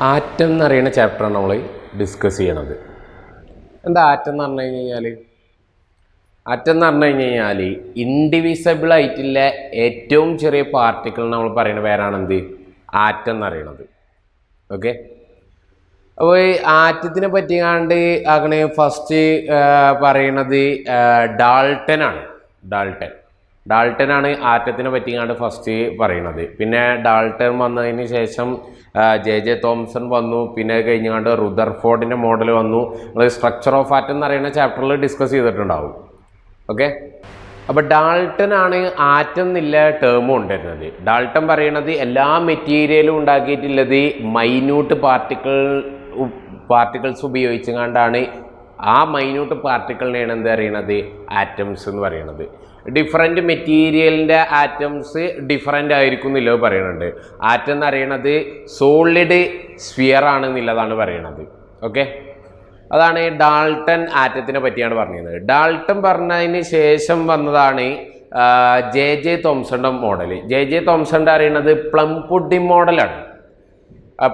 Atom എന്ന് പറയുന്ന ചാപ്റ്ററാണ് നമ്മൾ ഡിസ്കസ് ചെയ്യണത്. എന്താ ആറ്റം എന്ന് പറഞ്ഞു കഴിഞ്ഞാൽ? ആറ്റം എന്ന് പറഞ്ഞു കഴിഞ്ഞാൽ ഇൻഡിവിസിബിൾ ആയിട്ടുള്ള ഏറ്റവും ചെറിയ പാർട്ടിക്കിൾ നമ്മൾ പറയുന്ന പേരാണെന്ത്? ആറ്റം എന്ന് പറയുന്നത്. ഓക്കെ, അപ്പോൾ ഈ ആറ്റത്തിനെ പറ്റിയാണ്ട് അങ്ങനെ ഫസ്റ്റ് പറയണത് ഡാൾട്ടനാണ്. ഡാൾട്ടനാണ് ആറ്റത്തിനെ പറ്റിയാണ്ട് ഫസ്റ്റ് പറയണത്. പിന്നെ ഡാൾട്ടൻ വന്നതിന് ശേഷം ജെ തോംസൺ വന്നു. പിന്നെ കഴിഞ്ഞാണ്ട് റുദർഫോർഡിൻ്റെ മോഡൽ വന്നു. നമ്മൾ സ്ട്രക്ചർ ഓഫ് ആറ്റം എന്ന് പറയുന്ന ചാപ്റ്ററിൽ ഡിസ്കസ് ചെയ്തിട്ടുണ്ടാവും. ഓക്കെ, അപ്പോൾ ഡാൾട്ടനാണ് ആറ്റം എന്നുള്ള ടേം കൊണ്ടുവരുന്നത്. ഡാൾട്ടൻ പറയണത് എല്ലാ മെറ്റീരിയലും ഉണ്ടാക്കിയിട്ടുള്ളത് മൈന്യൂട്ട് പാർട്ടിക്കിൾസ് ഉപയോഗിച്ചുകൊണ്ടാണ്. ആ മൈന്യൂട്ട് പാർട്ടിക്കിളിനെയാണ് എന്താ പറയുന്നത്? ആറ്റംസ് എന്ന് പറയുന്നത്. ഡിഫറെൻറ്റ് മെറ്റീരിയലിൻ്റെ ആറ്റംസ് ഡിഫറെൻ്റ് ആയിരിക്കും എന്നുള്ളത് പറയുന്നുണ്ട്. ആറ്റം എന്ന് പറയുന്നത് സോളിഡ് സ്ഫിയർ ആണെന്നുള്ളതാണ് പറയുന്നത്. ഓക്കെ, അതാണ് ഡാൾട്ടൻ ആറ്റത്തിനെ പറ്റിയാണ് പറഞ്ഞത്. ഡാൾട്ടൻ പറഞ്ഞതിന് ശേഷം വന്നതാണ് ജെ തോംസന്റെ മോഡൽ. ജെ തോംസന്റെ അറിയുന്നത് പ്ലം പുഡിംഗ് മോഡലാണ്.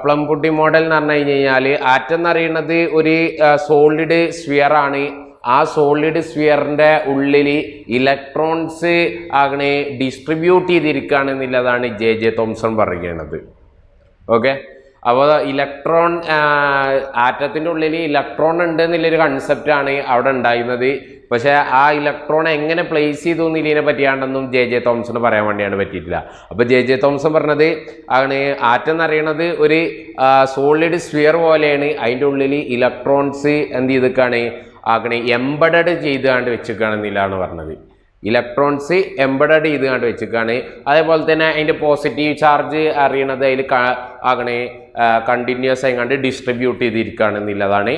പ്ലം പുഡിംഗ് മോഡൽ എന്ന് പറഞ്ഞു കഴിഞ്ഞാൽ ആറ്റം എന്ന് പറയുന്നത് ഒരു സോളിഡ് സ്ഫിയർ ആണ്. ആ സോളിഡ് സ്ഫിയറിൻ്റെ ഉള്ളിൽ ഇലക്ട്രോൺസ് അങ്ങനെ ഡിസ്ട്രിബ്യൂട്ട് ചെയ്തിരിക്കുകയാണെന്നുള്ളതാണ് ജെ തോംസൺ പറയുന്നത്. ഓക്കെ, അപ്പോൾ ഇലക്ട്രോൺ ആറ്റത്തിൻ്റെ ഉള്ളിൽ ഇലക്ട്രോൺ ഉണ്ട് എന്നുള്ളൊരു കൺസെപ്റ്റാണ് അവിടെ ഉണ്ടായിരുന്നത്. പക്ഷേ ആ ഇലക്ട്രോൺ എങ്ങനെ പ്ലേസ് ചെയ്തു എന്നതിനെ പറ്റിയാണ്ടെന്നും ജെ തോംസൺ പറയാൻ വേണ്ടിയാണ് പറ്റിയിട്ടില്ല. അപ്പോൾ ജെ തോംസൺ പറഞ്ഞത് ആണ് ആറ്റം എന്ന് പറയുന്നത് ഒരു സോളിഡ് സ്ഫിയർ പോലെയാണ്. അതിൻ്റെ ഉള്ളിൽ ഇലക്ട്രോൺസ് എന്ത് ചെയ്തിക്കാണ് അങ്ങനെ എംബഡഡ് ചെയ്തുകൊണ്ട് വെച്ചിരിക്കുകയാണെന്നില്ലാണ് പറഞ്ഞത്. ഇലക്ട്രോൺസ് എംബഡഡ് ചെയ്തുകൊണ്ട് വെച്ചിരിക്കുകയാണ്. അതേപോലെ തന്നെ അതിൻ്റെ പോസിറ്റീവ് ചാർജ് അറിയണത് അതിൽ അങ്ങനെ കണ്ടിന്യൂസ് ആയിക്കാണ്ട് ഡിസ്ട്രിബ്യൂട്ട് ചെയ്തിരിക്കുകയാണെന്നുള്ളതാണ്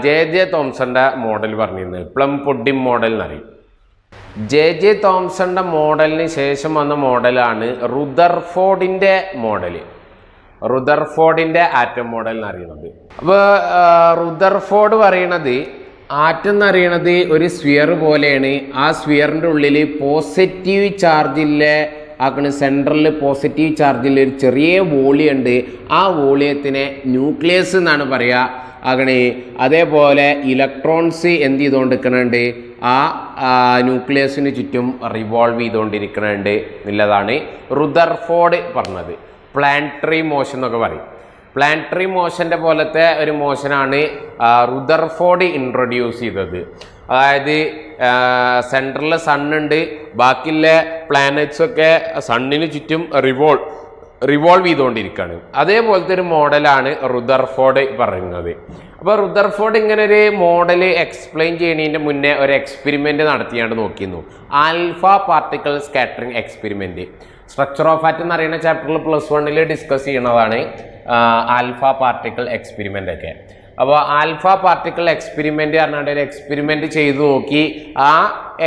ജെ തോംസന്റെ മോഡൽ പറഞ്ഞിരുന്നത്. പ്ലം പുഡിംഗ് മോഡൽ എന്നറിയും. ജെ തോംസന്റെ മോഡലിന് ശേഷം വന്ന മോഡലാണ് റുദർഫോർഡിൻ്റെ മോഡൽ. റുദർഫോർഡിൻ്റെ ആറ്റം മോഡൽ എന്നറിയണത്. അപ്പോൾ റുദർഫോർഡ് പറയണത് ആറ്റം എന്നറിയണത് ഒരു സ്ഫിയർ പോലെയാണ്. ആ സ്ഫിയറിൻ്റെ ഉള്ളിൽ പോസിറ്റീവ് ചാർജിലെ ആക്കണ സെൻട്രലിൽ പോസിറ്റീവ് ചാർജിൽ ഒരു ചെറിയ വോളിയം ഉണ്ട്. ആ വോളിയത്തിനെ ന്യൂക്ലിയസ് എന്നാണ് പറയുക. അങ്ങനെ അതേപോലെ ഇലക്ട്രോൺസ് എന്ത് ചെയ്തുകൊണ്ടിരിക്കുന്നുണ്ട്? ആ ന്യൂക്ലിയസിന് ചുറ്റും റിവോൾവ് ചെയ്തുകൊണ്ടിരിക്കുന്നുണ്ട് എന്നുള്ളതാണ് റുദർഫോർഡ് പറഞ്ഞത്. പ്ലാനറ്ററി മോഷൻ എന്നൊക്കെ പറയും. പ്ലാനറ്ററി മോഷൻ്റെ പോലത്തെ ഒരു മോഷനാണ് റുദർഫോർഡ് ഇൻട്രൊഡ്യൂസ് ചെയ്തത്. അതായത് സെൻട്രലിൽ സണ്ണുണ്ട്, ബാക്കിയുള്ള പ്ലാനറ്റ്സൊക്കെ സണ്ണിന് ചുറ്റും റിവോൾവ് ചെയ്തുകൊണ്ടിരിക്കുകയാണ്. അതേപോലത്തെ ഒരു മോഡലാണ് റുദർഫോർഡ് പറയുന്നത്. അപ്പോൾ റുദർഫോർഡ് ഇങ്ങനെ ഒരു മോഡൽ എക്സ്പ്ലെയിൻ ചെയ്യുന്നതിൻ്റെ മുന്നേ ഒരു എക്സ്പെരിമെൻ്റ് നടത്തിയാണ്ട് നോക്കിയിരുന്നു. Alpha particle scattering experiment. Structure of atom എന്ന് പറയുന്ന ചാപ്റ്ററിൽ +1 ഡിസ്കസ് ചെയ്യുന്നതാണ് ആൽഫ പാർട്ടിക്കിൾ എക്സ്പെരിമെൻ്റ് ഒക്കെ. അപ്പോൾ ആൽഫ പാർട്ടിക്കിൾ എക്സ്പെരിമെൻ്റ് പറഞ്ഞാൽ ഒരു എക്സ്പെരിമെൻ്റ് ചെയ്തു നോക്കി. ആ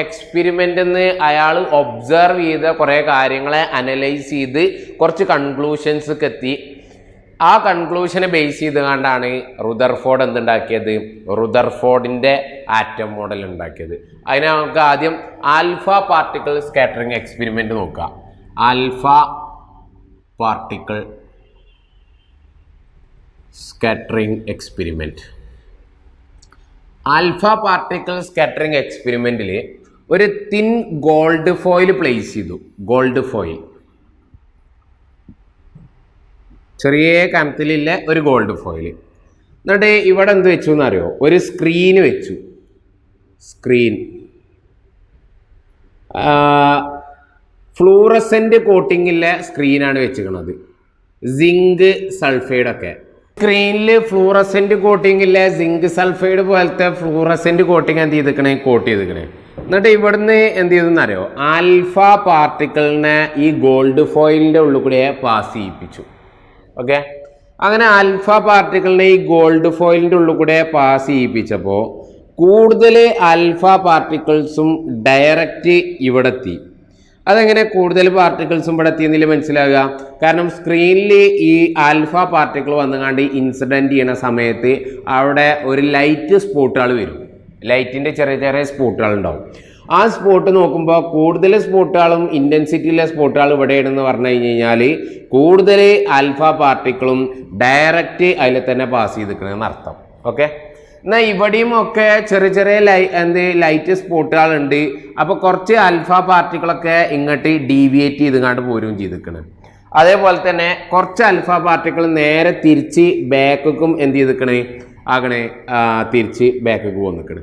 എക്സ്പെരിമെൻ്റിൽ നിന്ന് അയാൾ ഒബ്സർവ് ചെയ്ത കുറേ കാര്യങ്ങളെ അനലൈസ് ചെയ്ത് കുറച്ച് കൺക്ലൂഷൻസൊക്കെ എത്തി. ആ കൺക്ലൂഷനെ ബേസ് ചെയ്തുകൊണ്ടാണ് റുദർഫോർഡ് എന്തുണ്ടാക്കിയത്? റുദർഫോർഡിൻ്റെ ആറ്റം മോഡൽ ഉണ്ടാക്കിയത്. അതിന് നമുക്ക് ആദ്യം ആൽഫ പാർട്ടിക്കിൾ സ്കാറ്ററിങ് എക്സ്പെരിമെൻ്റ് നോക്കാം. Alpha particle scattering experiment. Alpha particle scattering എക്സ്പെരിമെൻറ്റിൽ ഒരു തിൻ ഗോൾഡ് ഫോയിൽ പ്ലേസ് ചെയ്തു. ഗോൾഡ് ഫോയിൽ ചെറിയ കനത്തിലുള്ള ഒരു ഗോൾഡ് ഫോയിൽ. എന്നിട്ട് ഇവിടെ എന്ത് വെച്ചു എന്നറിയോ? ഒരു സ്ക്രീന് വെച്ചു. സ്ക്രീൻ ഫ്ലൂറസെൻ്റ് കോട്ടിങ്ങിലെ സ്ക്രീനാണ് വെച്ചിരിക്കുന്നത്. സിങ്ക് സൾഫൈഡൊക്കെ സ്ക്രീനിൽ ഫ്ലൂറസെൻ്റ് കോട്ടിങ്ങിലെ സിങ്ക് സൾഫൈഡ് പോലത്തെ ഫ്ലൂറസെൻ്റ് കോട്ടിങ് എന്ത് ചെയ്തിരിക്കണേ? കോട്ട് ചെയ്തിരിക്കണേ. എന്നിട്ട് ഇവിടുന്ന് എന്ത് ചെയ്തെന്നറിയോ? ആൽഫ പാർട്ടിക്കിളിനെ ഈ ഗോൾഡ് ഫോയിലിൻ്റെ ഉള്ളിൽ കൂടെ പാസ് ചെയ്യിപ്പിച്ചു. ഓക്കെ, അങ്ങനെ ആൽഫ പാർട്ടിക്കിളിനെ ഈ ഗോൾഡ് ഫോയിലിൻ്റെ ഉള്ളിൽ കൂടെ പാസ് ചെയ്യിപ്പിച്ചപ്പോൾ കൂടുതൽ ആൽഫ പാർട്ടിക്കിൾസും ഡയറക്റ്റ് ഇവിടെ എത്തി. അതെങ്ങനെ കൂടുതൽ പാർട്ടിക്കിൾസും ഇവിടെ എത്തിയെന്നില്ല മനസ്സിലാകുക? കാരണം സ്ക്രീനിൽ ഈ ആൽഫ പാർട്ടിക്കിൾ വന്നുകൊണ്ട് ഇൻസിഡൻറ്റ് ചെയ്യണ സമയത്ത് അവിടെ ഒരു ലൈറ്റ് സ്പോട്ടുകൾ വരും. ലൈറ്റിൻ്റെ ചെറിയ ചെറിയ സ്പോട്ടുകൾ ഉണ്ടാവും. ആ സ്പോട്ട് നോക്കുമ്പോൾ കൂടുതൽ സ്പോട്ടുകളും ഇൻറ്റൻസിറ്റിയിലെ സ്പോട്ടുകളും ഇവിടെയാണെന്ന് പറഞ്ഞു കഴിഞ്ഞാൽ കൂടുതൽ ആൽഫ പാർട്ടിക്കിളും ഡയറക്റ്റ് അതിൽ തന്നെ പാസ് ചെയ്തിരിക്കണമെന്ന് അർത്ഥം. ഓക്കെ, എന്നാൽ ഇവിടെയും ഒക്കെ ചെറിയ ചെറിയ ലൈറ്റ് സ്പോട്ടുകളുണ്ട്. അപ്പോൾ കുറച്ച് ആൽഫ പാർട്ടിക്കിളൊക്കെ ഇങ്ങോട്ട് ഡീവിയേറ്റ് ചെയ്തുകൊണ്ട് പോരുകയും ചെയ്തിരിക്കണം. അതേപോലെ തന്നെ കുറച്ച് ആൽഫ പാർട്ടിക്കിൾ നേരെ തിരിച്ച് ബാക്കും എന്ത് ചെയ്തിരിക്കണേ ആകണേ തിരിച്ച് ബാക്കൊക്കെ വന്നിക്കണ്.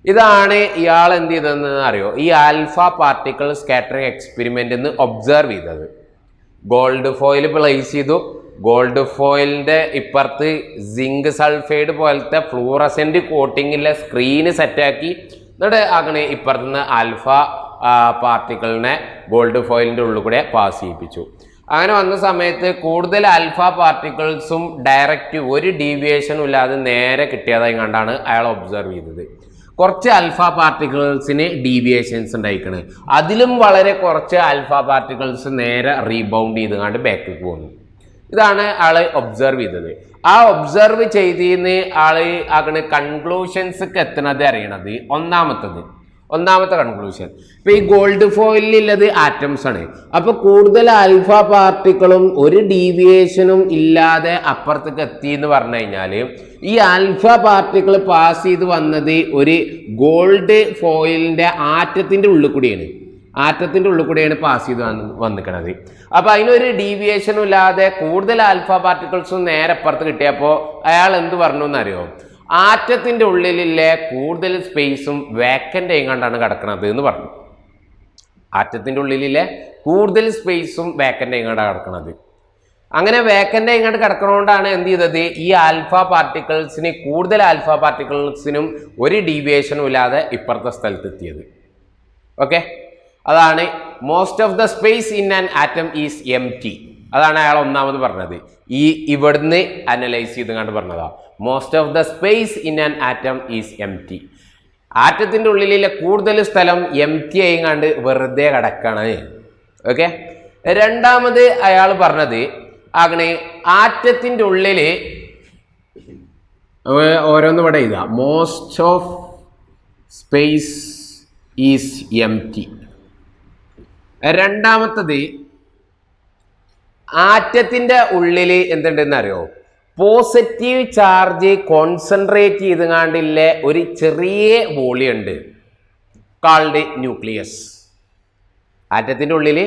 ഇതാണ് ഇയാൾ എന്ത് ചെയ്തതെന്ന് അറിയോ? ഈ ആൽഫ പാർട്ടിക്കിൾ സ്കാറ്ററിംഗ് എക്സ്പെരിമെൻ്റ് എന്ന് ഒബ്സർവ് ചെയ്തത്. ഗോൾഡ് ഫോയിൽ പ്ലേസ് ചെയ്തു. ഗോൾഡ് ഫോയിലിൻ്റെ ഇപ്പുറത്ത് സിങ്ക് സൾഫൈഡ് പോലത്തെ ഫ്ലൂറസെൻ്റ് കോട്ടിങ്ങിലെ സ്ക്രീന് സെറ്റാക്കി എന്നിട്ട് അങ്ങനെ ഇപ്പുറത്തുനിന്ന് ആൽഫ പാർട്ടിക്കിളിനെ ഗോൾഡ് ഫോയിലിൻ്റെ ഉള്ളിൽ കൂടെ പാസ് ചെയ്യിപ്പിച്ചു. അങ്ങനെ വന്ന സമയത്ത് കൂടുതൽ ആൽഫ പാർട്ടിക്കിൾസും ഡയറക്റ്റ് ഒരു ഡീവിയേഷനും ഇല്ലാതെ നേരെ കിട്ടിയതായി കണ്ടാണ് അയാൾ ഒബ്സർവ് ചെയ്തത്. കുറച്ച് ആൽഫ പാർട്ടിക്കിൾസിന് ഡീവിയേഷൻസ് ഉണ്ടായിക്കണ്. അതിലും വളരെ കുറച്ച് ആൽഫ പാർട്ടിക്കിൾസ് നേരെ റീബൗണ്ട് ചെയ്തുകൊണ്ട് ബാക്കിലേക്ക് പോകുന്നു. ഇതാണ് ആള് ഒബ്സർവ് ചെയ്തത്. ആ ഒബ്സർവ് ചെയ്തിന്ന് ആള് അങ്ങനെ കൺക്ലൂഷൻസ് എത്തുന്നത് അറിയണത് ഒന്നാമത്തെ കൺക്ലൂഷൻ. ഇപ്പൊ ഈ ഗോൾഡ് ഫോയിലുള്ളത് ആറ്റംസ് ആണ്. അപ്പൊ കൂടുതൽ ആൽഫ പാർട്ടിക്കിളും ഒരു ഡീവിയേഷനും ഇല്ലാതെ അപ്പുറത്തേക്ക് എത്തി എന്ന് പറഞ്ഞു കഴിഞ്ഞാൽ ഈ ആൽഫ പാർട്ടിക്കിൾ പാസ് ചെയ്ത് വന്നത് ഒരു ഗോൾഡ് ഫോയിലിന്റെ ആറ്റത്തിന്റെ ഉള്ളിൽ കൂടിയാണ് പാസ് ചെയ്ത് വന്നിക്കണത്. അപ്പൊ അതിനൊരു ഡീവിയേഷനും ഇല്ലാതെ കൂടുതൽ ആൽഫ പാർട്ടിക്കിൾസും നേരെ അപ്പുറത്ത് കിട്ടിയപ്പോൾ അയാൾ എന്ത് പറഞ്ഞു എന്നറിയോ? ആറ്റത്തിന്റെ ഉള്ളിലെ കൂടുതൽ സ്പേസും വേക്കൻ്റ് ആയിക്കൊണ്ടാണ് കിടക്കുന്നത് എന്ന് പറഞ്ഞു. ആറ്റത്തിന്റെ ഉള്ളിലെ കൂടുതൽ സ്പേസും വേക്കൻ്റ് ആയിക്കൊണ്ടാണ് കിടക്കുന്നത്. അങ്ങനെ വേക്കൻ്റ് ആയിക്കൊണ്ട് കിടക്കുന്നതുകൊണ്ടാണ് എന്ത് ചെയ്തത്? ഈ കൂടുതൽ ആൽഫ പാർട്ടിക്കിൾസിനും ഒരു ഡീവിയേഷനും ഇല്ലാതെ ഇപ്പുറത്തെ സ്ഥലത്ത് എത്തിയത്. ഓക്കെ, അതാണ് most of the space in an atom is empty. അതാണ് അയാൾ ഒന്നാമത് പറഞ്ഞത്. ഇവിടുന്ന് അനലൈസ് ചെയ്ത് കണ്ട് പറഞ്ഞതാ. Most of the space in an atom is empty. ആറ്റത്തിൻ്റെ ഉള്ളിലെ കൂടുതൽ സ്ഥലം എംപ്റ്റി ആയിങ്ങാണ്ട് വെറുതെ കിടക്കാണ്. ഓക്കെ, രണ്ടാമത് അയാൾ പറഞ്ഞത് അങ്ങനെ ആറ്റത്തിൻ്റെ ഉള്ളിൽ ഓരോന്ന് ഇവിടെ ഇതാ. Most of space is empty. രണ്ടാമത്തത് ആറ്റത്തിൻ്റെ ഉള്ളിൽ എന്തുണ്ടെന്ന് അറിയോ? പോസിറ്റീവ് ചാർജ് കോൺസെൻട്രേറ്റ് ചെയ്തുകൊണ്ടില്ല ഒരു ചെറിയ വോളിയം ഉണ്ട്, കാൾഡ് ന്യൂക്ലിയസ്. ആറ്റത്തിൻ്റെ ഉള്ളിൽ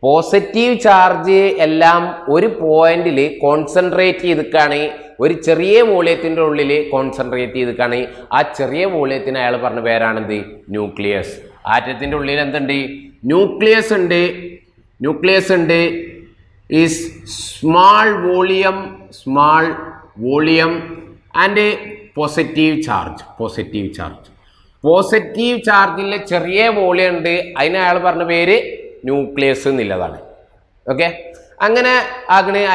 പോസിറ്റീവ് ചാർജ് എല്ലാം ഒരു പോയിന്റിൽ കോൺസെൻട്രേറ്റ് ചെയ്തിക്കാണ്, ഒരു ചെറിയ വോളിയത്തിൻ്റെ ഉള്ളിൽ കോൺസെൻട്രേറ്റ് ചെയ്തിക്കാണ്. ആ ചെറിയ വോളിയത്തിന് അയാൾ പറഞ്ഞ പേരാണെന്ത്? ന്യൂക്ലിയസ്. ആറ്റത്തിൻ്റെ ഉള്ളിൽ എന്തുണ്ട്? ന്യൂക്ലിയസ് ഉണ്ട്. is small volume and positive charge. Positive ചാർജിലെ ചെറിയ വോളിയം ഉണ്ട്, അതിന് അയാൾ പറഞ്ഞ പേര് ന്യൂക്ലിയസ് എന്നുള്ളതാണ്. ഓക്കെ, അങ്ങനെ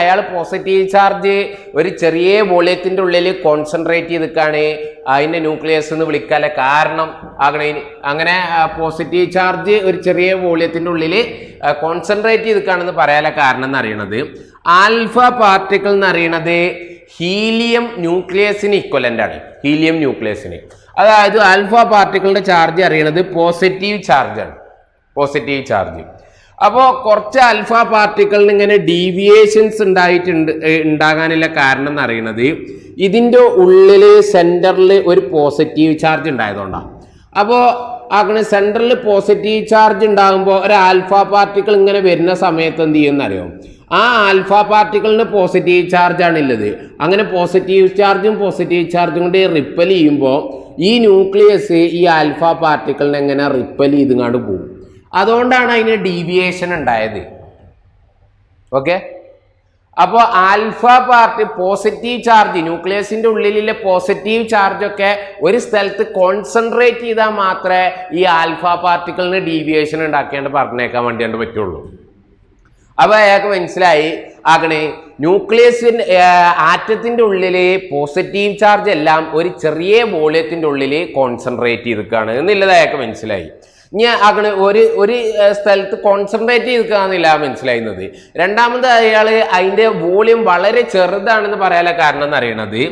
അയാൾ പോസിറ്റീവ് ചാർജ് ഒരു ചെറിയ വോളിയത്തിൻ്റെ ഉള്ളിൽ കോൺസെൻട്രേറ്റ് ചെയ്തിട്ടാണ് അതിനെ ന്യൂക്ലിയസ് എന്ന് വിളിക്കാനുള്ള കാരണം. അങ്ങനെ പോസിറ്റീവ് ചാർജ് ഒരു ചെറിയ വോളിയത്തിൻ്റെ ഉള്ളിൽ കോൺസെൻട്രേറ്റ് ചെയ്തിട്ടാണെന്ന് പറയാനുള്ള കാരണം എന്ന് അറിയണത്, ആൽഫ പാർട്ടിക്കിൾ എന്ന് അറിയണത് ഹീലിയം ന്യൂക്ലിയസിന് ഇക്വലൻ്റ് ആണ്. ഹീലിയം ന്യൂക്ലിയസിന്, അതായത് ആൽഫ പാർട്ടിക്കിളിൻ്റെ ചാർജ് അറിയണത് പോസിറ്റീവ് ചാർജാണ്. അപ്പോൾ കുറച്ച് ആൽഫ പാർട്ടിക്കിളിന് ഇങ്ങനെ ഡീവിയേഷൻസ് ഉണ്ടാകാനുള്ള കാരണം എന്ന് അറിയണത് ഇതിൻ്റെ ഉള്ളിൽ സെൻറ്ററിൽ ഒരു പോസിറ്റീവ് ചാർജ് ഉണ്ടായതുകൊണ്ടാണ്. അപ്പോൾ അങ്ങനെ സെൻറ്ററിൽ പോസിറ്റീവ് ചാർജ് ഉണ്ടാകുമ്പോൾ ഒരു ആൽഫ പാർട്ടിക്കിൾ ഇങ്ങനെ വരുന്ന സമയത്ത് എന്ത് ചെയ്യുമെന്നറിയോ? ആ ആൽഫ പാർട്ടിക്കിളിന് പോസിറ്റീവ് ചാർജാണ് ഉള്ളത്. അങ്ങനെ പോസിറ്റീവ് ചാർജും കൊണ്ട് റിപ്പൽ ചെയ്യുമ്പോൾ ഈ ന്യൂക്ലിയസ് ഈ ആൽഫ പാർട്ടിക്കിളിനെ എങ്ങനെ റിപ്പൽ ചെയ്തുകൊണ്ട് പോകും. അതുകൊണ്ടാണ് അതിന് ഡീവിയേഷൻ ഉണ്ടായത്. ഓക്കെ, അപ്പോൾ ആൽഫ പോസിറ്റീവ് ചാർജ്, ന്യൂക്ലിയസിന്റെ ഉള്ളിലെ പോസിറ്റീവ് ചാർജൊക്കെ ഒരു സ്ഥലത്ത് കോൺസെൻട്രേറ്റ് ചെയ്താൽ മാത്രമേ ഈ ആൽഫ പാർട്ടിക്കിളിന് ഡീവിയേഷൻ ഉണ്ടാക്കിയാണ്ട് പറഞ്ഞേക്കാൻ വേണ്ടിയാണ്ട് പറ്റുള്ളൂ. അപ്പോൾ അയാൾക്ക് മനസ്സിലായി ന്യൂക്ലിയസിന്റെ ആറ്റത്തിന്റെ ഉള്ളിലെ പോസിറ്റീവ് ചാർജ് എല്ലാം ഒരു ചെറിയ വോളിയത്തിന്റെ ഉള്ളിൽ കോൺസെൻട്രേറ്റ് ചെയ്തിരിക്കുകയാണ് എന്നുള്ളത് അയാൾക്ക് മനസ്സിലായി. ഇനി ഒരു സ്ഥലത്ത് കോൺസെൻട്രേറ്റ് ചെയ്തിരിക്കുകയെന്നില്ല മനസ്സിലായിരുന്നത്. രണ്ടാമത് അയാൾ അതിൻ്റെ വോളിയം വളരെ ചെറുതാണെന്ന് പറയാനുള്ള കാരണം എന്ന് അറിയണത്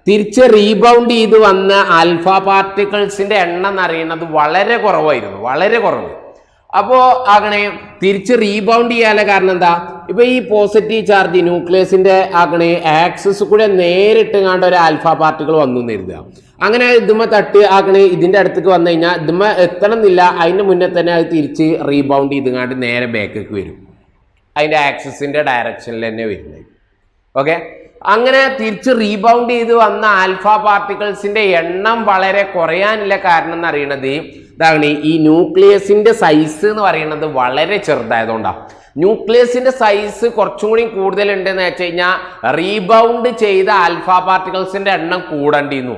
തിരിച്ച് റീബൗണ്ട് ചെയ്ത് വന്ന ആൽഫ പാർട്ടിക്കിൾസിന്റെ എണ്ണം എന്ന് അറിയുന്നത് വളരെ കുറവായിരുന്നു, വളരെ കുറവ്. അപ്പോൾ അങ്ങനെ തിരിച്ച് റീബൗണ്ട് ചെയ്യാനുള്ള കാരണം എന്താ? ഇപ്പൊ ഈ പോസിറ്റീവ് ചാർജ് ന്യൂക്ലിയസിന്റെ അങ്ങനെ ആക്സിസ് കൂടെ നേരിട്ട് കണ്ട ഒരു ആൽഫ പാർട്ടിക്കിൾ വന്നു കരുതുക. അങ്ങനെ ഇതുമ്മ തട്ട് ആക്കണേ ഇതിന്റെ അടുത്തേക്ക് വന്നു കഴിഞ്ഞാൽ ഇതുമ്മ എത്തണമെന്നില്ല, അതിന്റെ മുന്നേ തന്നെ അത് തിരിച്ച് റീബൗണ്ട് ചെയ്തുകൊണ്ട് നേരെ ബാക്കിലേക്ക് വരും, അതിന്റെ ആക്സിസിന്റെ ഡയറക്ഷനിൽ തന്നെ വരുന്നത്. ഓക്കെ, അങ്ങനെ തിരിച്ച് റീബൗണ്ട് ചെയ്ത് വന്ന ആൽഫ പാർട്ടിക്കിൾസിന്റെ എണ്ണം വളരെ കുറയാനുള്ള കാരണം എന്ന് പറയുന്നത് ഇതാണ്, ഈ ന്യൂക്ലിയസിന്റെ സൈസ് എന്ന് പറയുന്നത് വളരെ ചെറുതായതുകൊണ്ടാണ്. ന്യൂക്ലിയസിന്റെ സൈസ് കുറച്ചും കൂടി കൂടുതലുണ്ടെന്ന് വെച്ച് കഴിഞ്ഞാൽ റീബൗണ്ട് ചെയ്ത ആൽഫ പാർട്ടിക്കിൾസിന്റെ എണ്ണം കൂടേണ്ടിയിരുന്നു.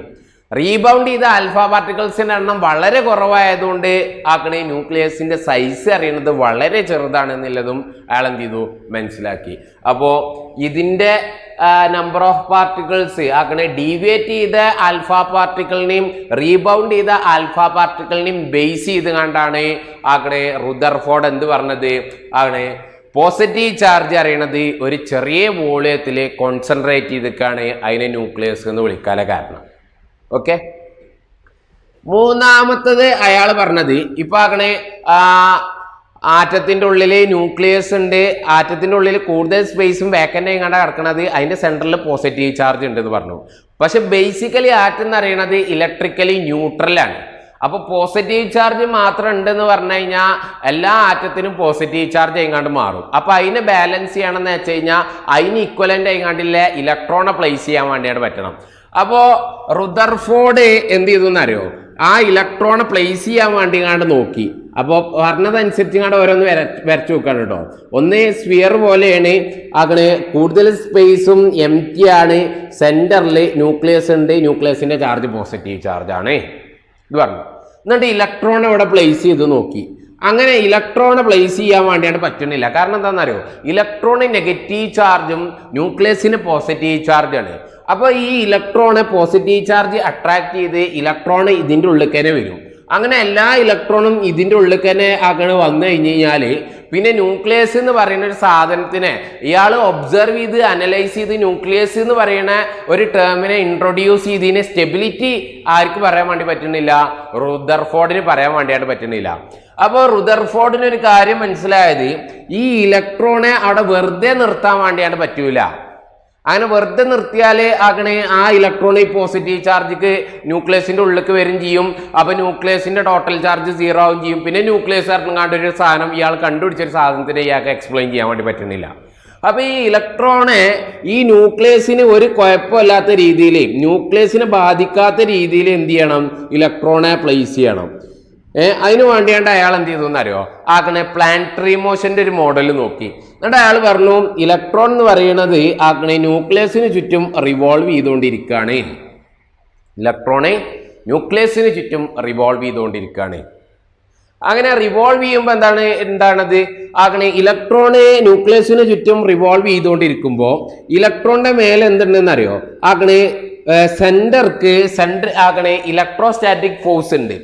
റീബൗണ്ട് ചെയ്ത ആൽഫ പാർട്ടിക്കിൾസിന്റെ എണ്ണം വളരെ കുറവായതുകൊണ്ട് ആക്കണേ ന്യൂക്ലിയസിന്റെ സൈസ് അറിയുന്നത് വളരെ ചെറുതാണെന്നുള്ളതും അയാൾ എന്ത് ചെയ്തു, മനസ്സിലാക്കി. അപ്പോൾ ഇതിന്റെ നമ്പർ ഓഫ് പാർട്ടിക്കിൾസ് ആക്കണേ ഡീവിയേറ്റ് ചെയ്ത ആൽഫ പാർട്ടിക്കിളിനെയും റീബൗണ്ട് ചെയ്ത ആൽഫ പാർട്ടിക്കിളിനെയും ബേസ് ചെയ്ത് കണ്ടാണ് ആക്കണേ റുദർഫോർഡ് എന്ത് പറഞ്ഞത്, ആകണേ പോസിറ്റീവ് ചാർജ് അറിയണത് ഒരു ചെറിയ വോളിയത്തിൽ കോൺസെൻട്രേറ്റ് ചെയ്തിട്ടാണ് അതിനെ ന്യൂക്ലിയസ് എന്ന് വിളിക്കാനുള്ള കാരണം. ഓക്കെ, മൂന്നാമത്തത് അയാൾ പറഞ്ഞത് ഇപ്പൊ ആകണേ ആറ്റത്തിന്റെ ഉള്ളിൽ ന്യൂക്ലിയസ് ഉണ്ട്, ആറ്റത്തിന്റെ ഉള്ളിൽ കൂടുതൽ സ്പേസും വേക്കൻ്റ് ആയിക്കാണ്ട് കിടക്കണത്, അതിന്റെ സെന്ററിൽ പോസിറ്റീവ് ചാർജ് ഉണ്ട് എന്ന് പറഞ്ഞു. പക്ഷെ ബേസിക്കലി ആറ്റം എന്ന് പറയുന്നത് ഇലക്ട്രിക്കലി ന്യൂട്രലാണ്. അപ്പൊ പോസിറ്റീവ് ചാർജ് മാത്രം ഉണ്ടെന്ന് പറഞ്ഞു കഴിഞ്ഞാൽ എല്ലാ ആറ്റത്തിനും പോസിറ്റീവ് ചാർജ് ആയിക്കാണ്ട് മാറും. അപ്പൊ അതിനെ ബാലൻസ് ചെയ്യണമെന്ന് വെച്ച് കഴിഞ്ഞാൽ അതിന് ഇക്വലന്റ് ആയിക്കാണ്ടില്ല ഇലക്ട്രോണെ പ്ലേസ് ചെയ്യാൻ വേണ്ടിയാണ് പറ്റണം. അപ്പോ റുദർഫോർഡ് എന്ത് ചെയ്തു എന്നറിയോ, ആ ഇലക്ട്രോണെ പ്ലേസ് ചെയ്യാൻ വേണ്ടി കണ്ട് നോക്കി. അപ്പോൾ പറഞ്ഞതനുസരിച്ച് കണ്ട് ഓരോന്ന് വരച്ചു നോക്കാണ് കേട്ടോ. ഒന്ന് സ്ഫിയർ പോലെയാണ്, അങ്ങനെ കൂടുതൽ സ്പേസും എം ടി ആണ്, സെന്ററിൽ ന്യൂക്ലിയസ് ഉണ്ട്, ന്യൂക്ലിയസിന്റെ ചാർജ് പോസിറ്റീവ് ചാർജ് ആണ് ഇത് പറഞ്ഞു. എന്നിട്ട് ഇലക്ട്രോൺ ഇവിടെ പ്ലേസ് ചെയ്ത് നോക്കി. അങ്ങനെ ഇലക്ട്രോണെ പ്ലേസ് ചെയ്യാൻ വേണ്ടിയാണ് പറ്റുന്നില്ല. കാരണം എന്താണെന്നറിയോ, ഇലക്ട്രോണ് നെഗറ്റീവ് ചാർജും ന്യൂക്ലിയസിന് പോസിറ്റീവ് ചാർജാണ്. അപ്പോൾ ഈ ഇലക്ട്രോണെ പോസിറ്റീവ് ചാർജ് അട്രാക്ട് ചെയ്ത് ഇലക്ട്രോൺ ഇതിൻ്റെ ഉള്ളിൽ തന്നെ വരും. അങ്ങനെ എല്ലാ ഇലക്ട്രോണും ഇതിൻ്റെ ഉള്ളിൽ തന്നെ അങ്ങനെ വന്നു കഴിഞ്ഞ് കഴിഞ്ഞാൽ പിന്നെ ന്യൂക്ലിയസ് എന്ന് പറയുന്ന ഒരു സാധനത്തിനെ ഇയാൾ ഒബ്സർവ് ചെയ്ത് അനലൈസ് ചെയ്ത് ന്യൂക്ലിയസ് എന്ന് പറയുന്ന ഒരു ടേമിനെ ഇൻട്രൊഡ്യൂസ് ചെയ്തതിന് സ്റ്റെബിലിറ്റി ആർക്ക് പറയാൻ വേണ്ടി പറ്റുന്നില്ല, റുദർഫോർഡിന് പറയാൻ വേണ്ടിയായിട്ട് പറ്റുന്നില്ല. അപ്പോൾ റുദർഫോർഡിന് ഒരു കാര്യം മനസ്സിലായത്, ഈ ഇലക്ട്രോണെ അവിടെ വെറുതെ നിർത്താൻ വേണ്ടിയാണ് പറ്റൂല. അങ്ങനെ വെറുതെ നിർത്തിയാൽ അങ്ങനെ ആ ഇലക്ട്രോണിക് പോസിറ്റീവ് ചാർജിക്ക് ന്യൂക്ലിയസിന്റെ ഉള്ളിലേക്ക് വരും ചെയ്യും. അപ്പൊ ന്യൂക്ലിയസിന്റെ ടോട്ടൽ ചാർജ് 0 ആവും ചെയ്യും. പിന്നെ ന്യൂക്ലിയസ് ഇറങ്ങാണ്ട് ഒരു സാധനം ഇയാൾ കണ്ടുപിടിച്ചൊരു സാധനത്തിന് ഇയാൾക്ക് എക്സ്പ്ലെയിൻ ചെയ്യാൻ വേണ്ടി പറ്റുന്നില്ല. അപ്പൊ ഈ ഇലക്ട്രോണെ ഈ ന്യൂക്ലിയസിന് ഒരു കുഴപ്പമില്ലാത്ത രീതിയിൽ, ന്യൂക്ലിയസിനെ ബാധിക്കാത്ത രീതിയിൽ എന്ത് ചെയ്യണം, ഇലക്ട്രോണെ പ്ലേസ് ചെയ്യണം. അതിന് വേണ്ടിയാണ്ട് അയാൾ എന്ത് ചെയ്തു എന്നറിയോ, ആക്കണേ പ്ലാനറ്ററി മോഷന്റെ ഒരു മോഡൽ നോക്കി. എന്നിട്ട് അയാൾ പറഞ്ഞു ഇലക്ട്രോൺ എന്ന് പറയുന്നത് ആക്കണേ ന്യൂക്ലിയസിന് ചുറ്റും റിവോൾവ് ചെയ്തുകൊണ്ടിരിക്കുകയാണ്. ഇലക്ട്രോണെ ന്യൂക്ലിയസിന് ചുറ്റും റിവോൾവ് ചെയ്തുകൊണ്ടിരിക്കുകയാണ്. അങ്ങനെ റിവോൾവ് ചെയ്യുമ്പോൾ എന്താണത് ആക്കണേ ഇലക്ട്രോണ് ന്യൂക്ലിയസിന് ചുറ്റും റിവോൾവ് ചെയ്തുകൊണ്ടിരിക്കുമ്പോൾ ഇലക്ട്രോണിന്റെ മേലെ എന്തുണ്ടെന്ന് അറിയോ, ആക്കണേ സെന്റർ ആക്കണേ ഇലക്ട്രോസ്റ്റാറ്റിക് ഫോഴ്സ് ഉണ്ട്.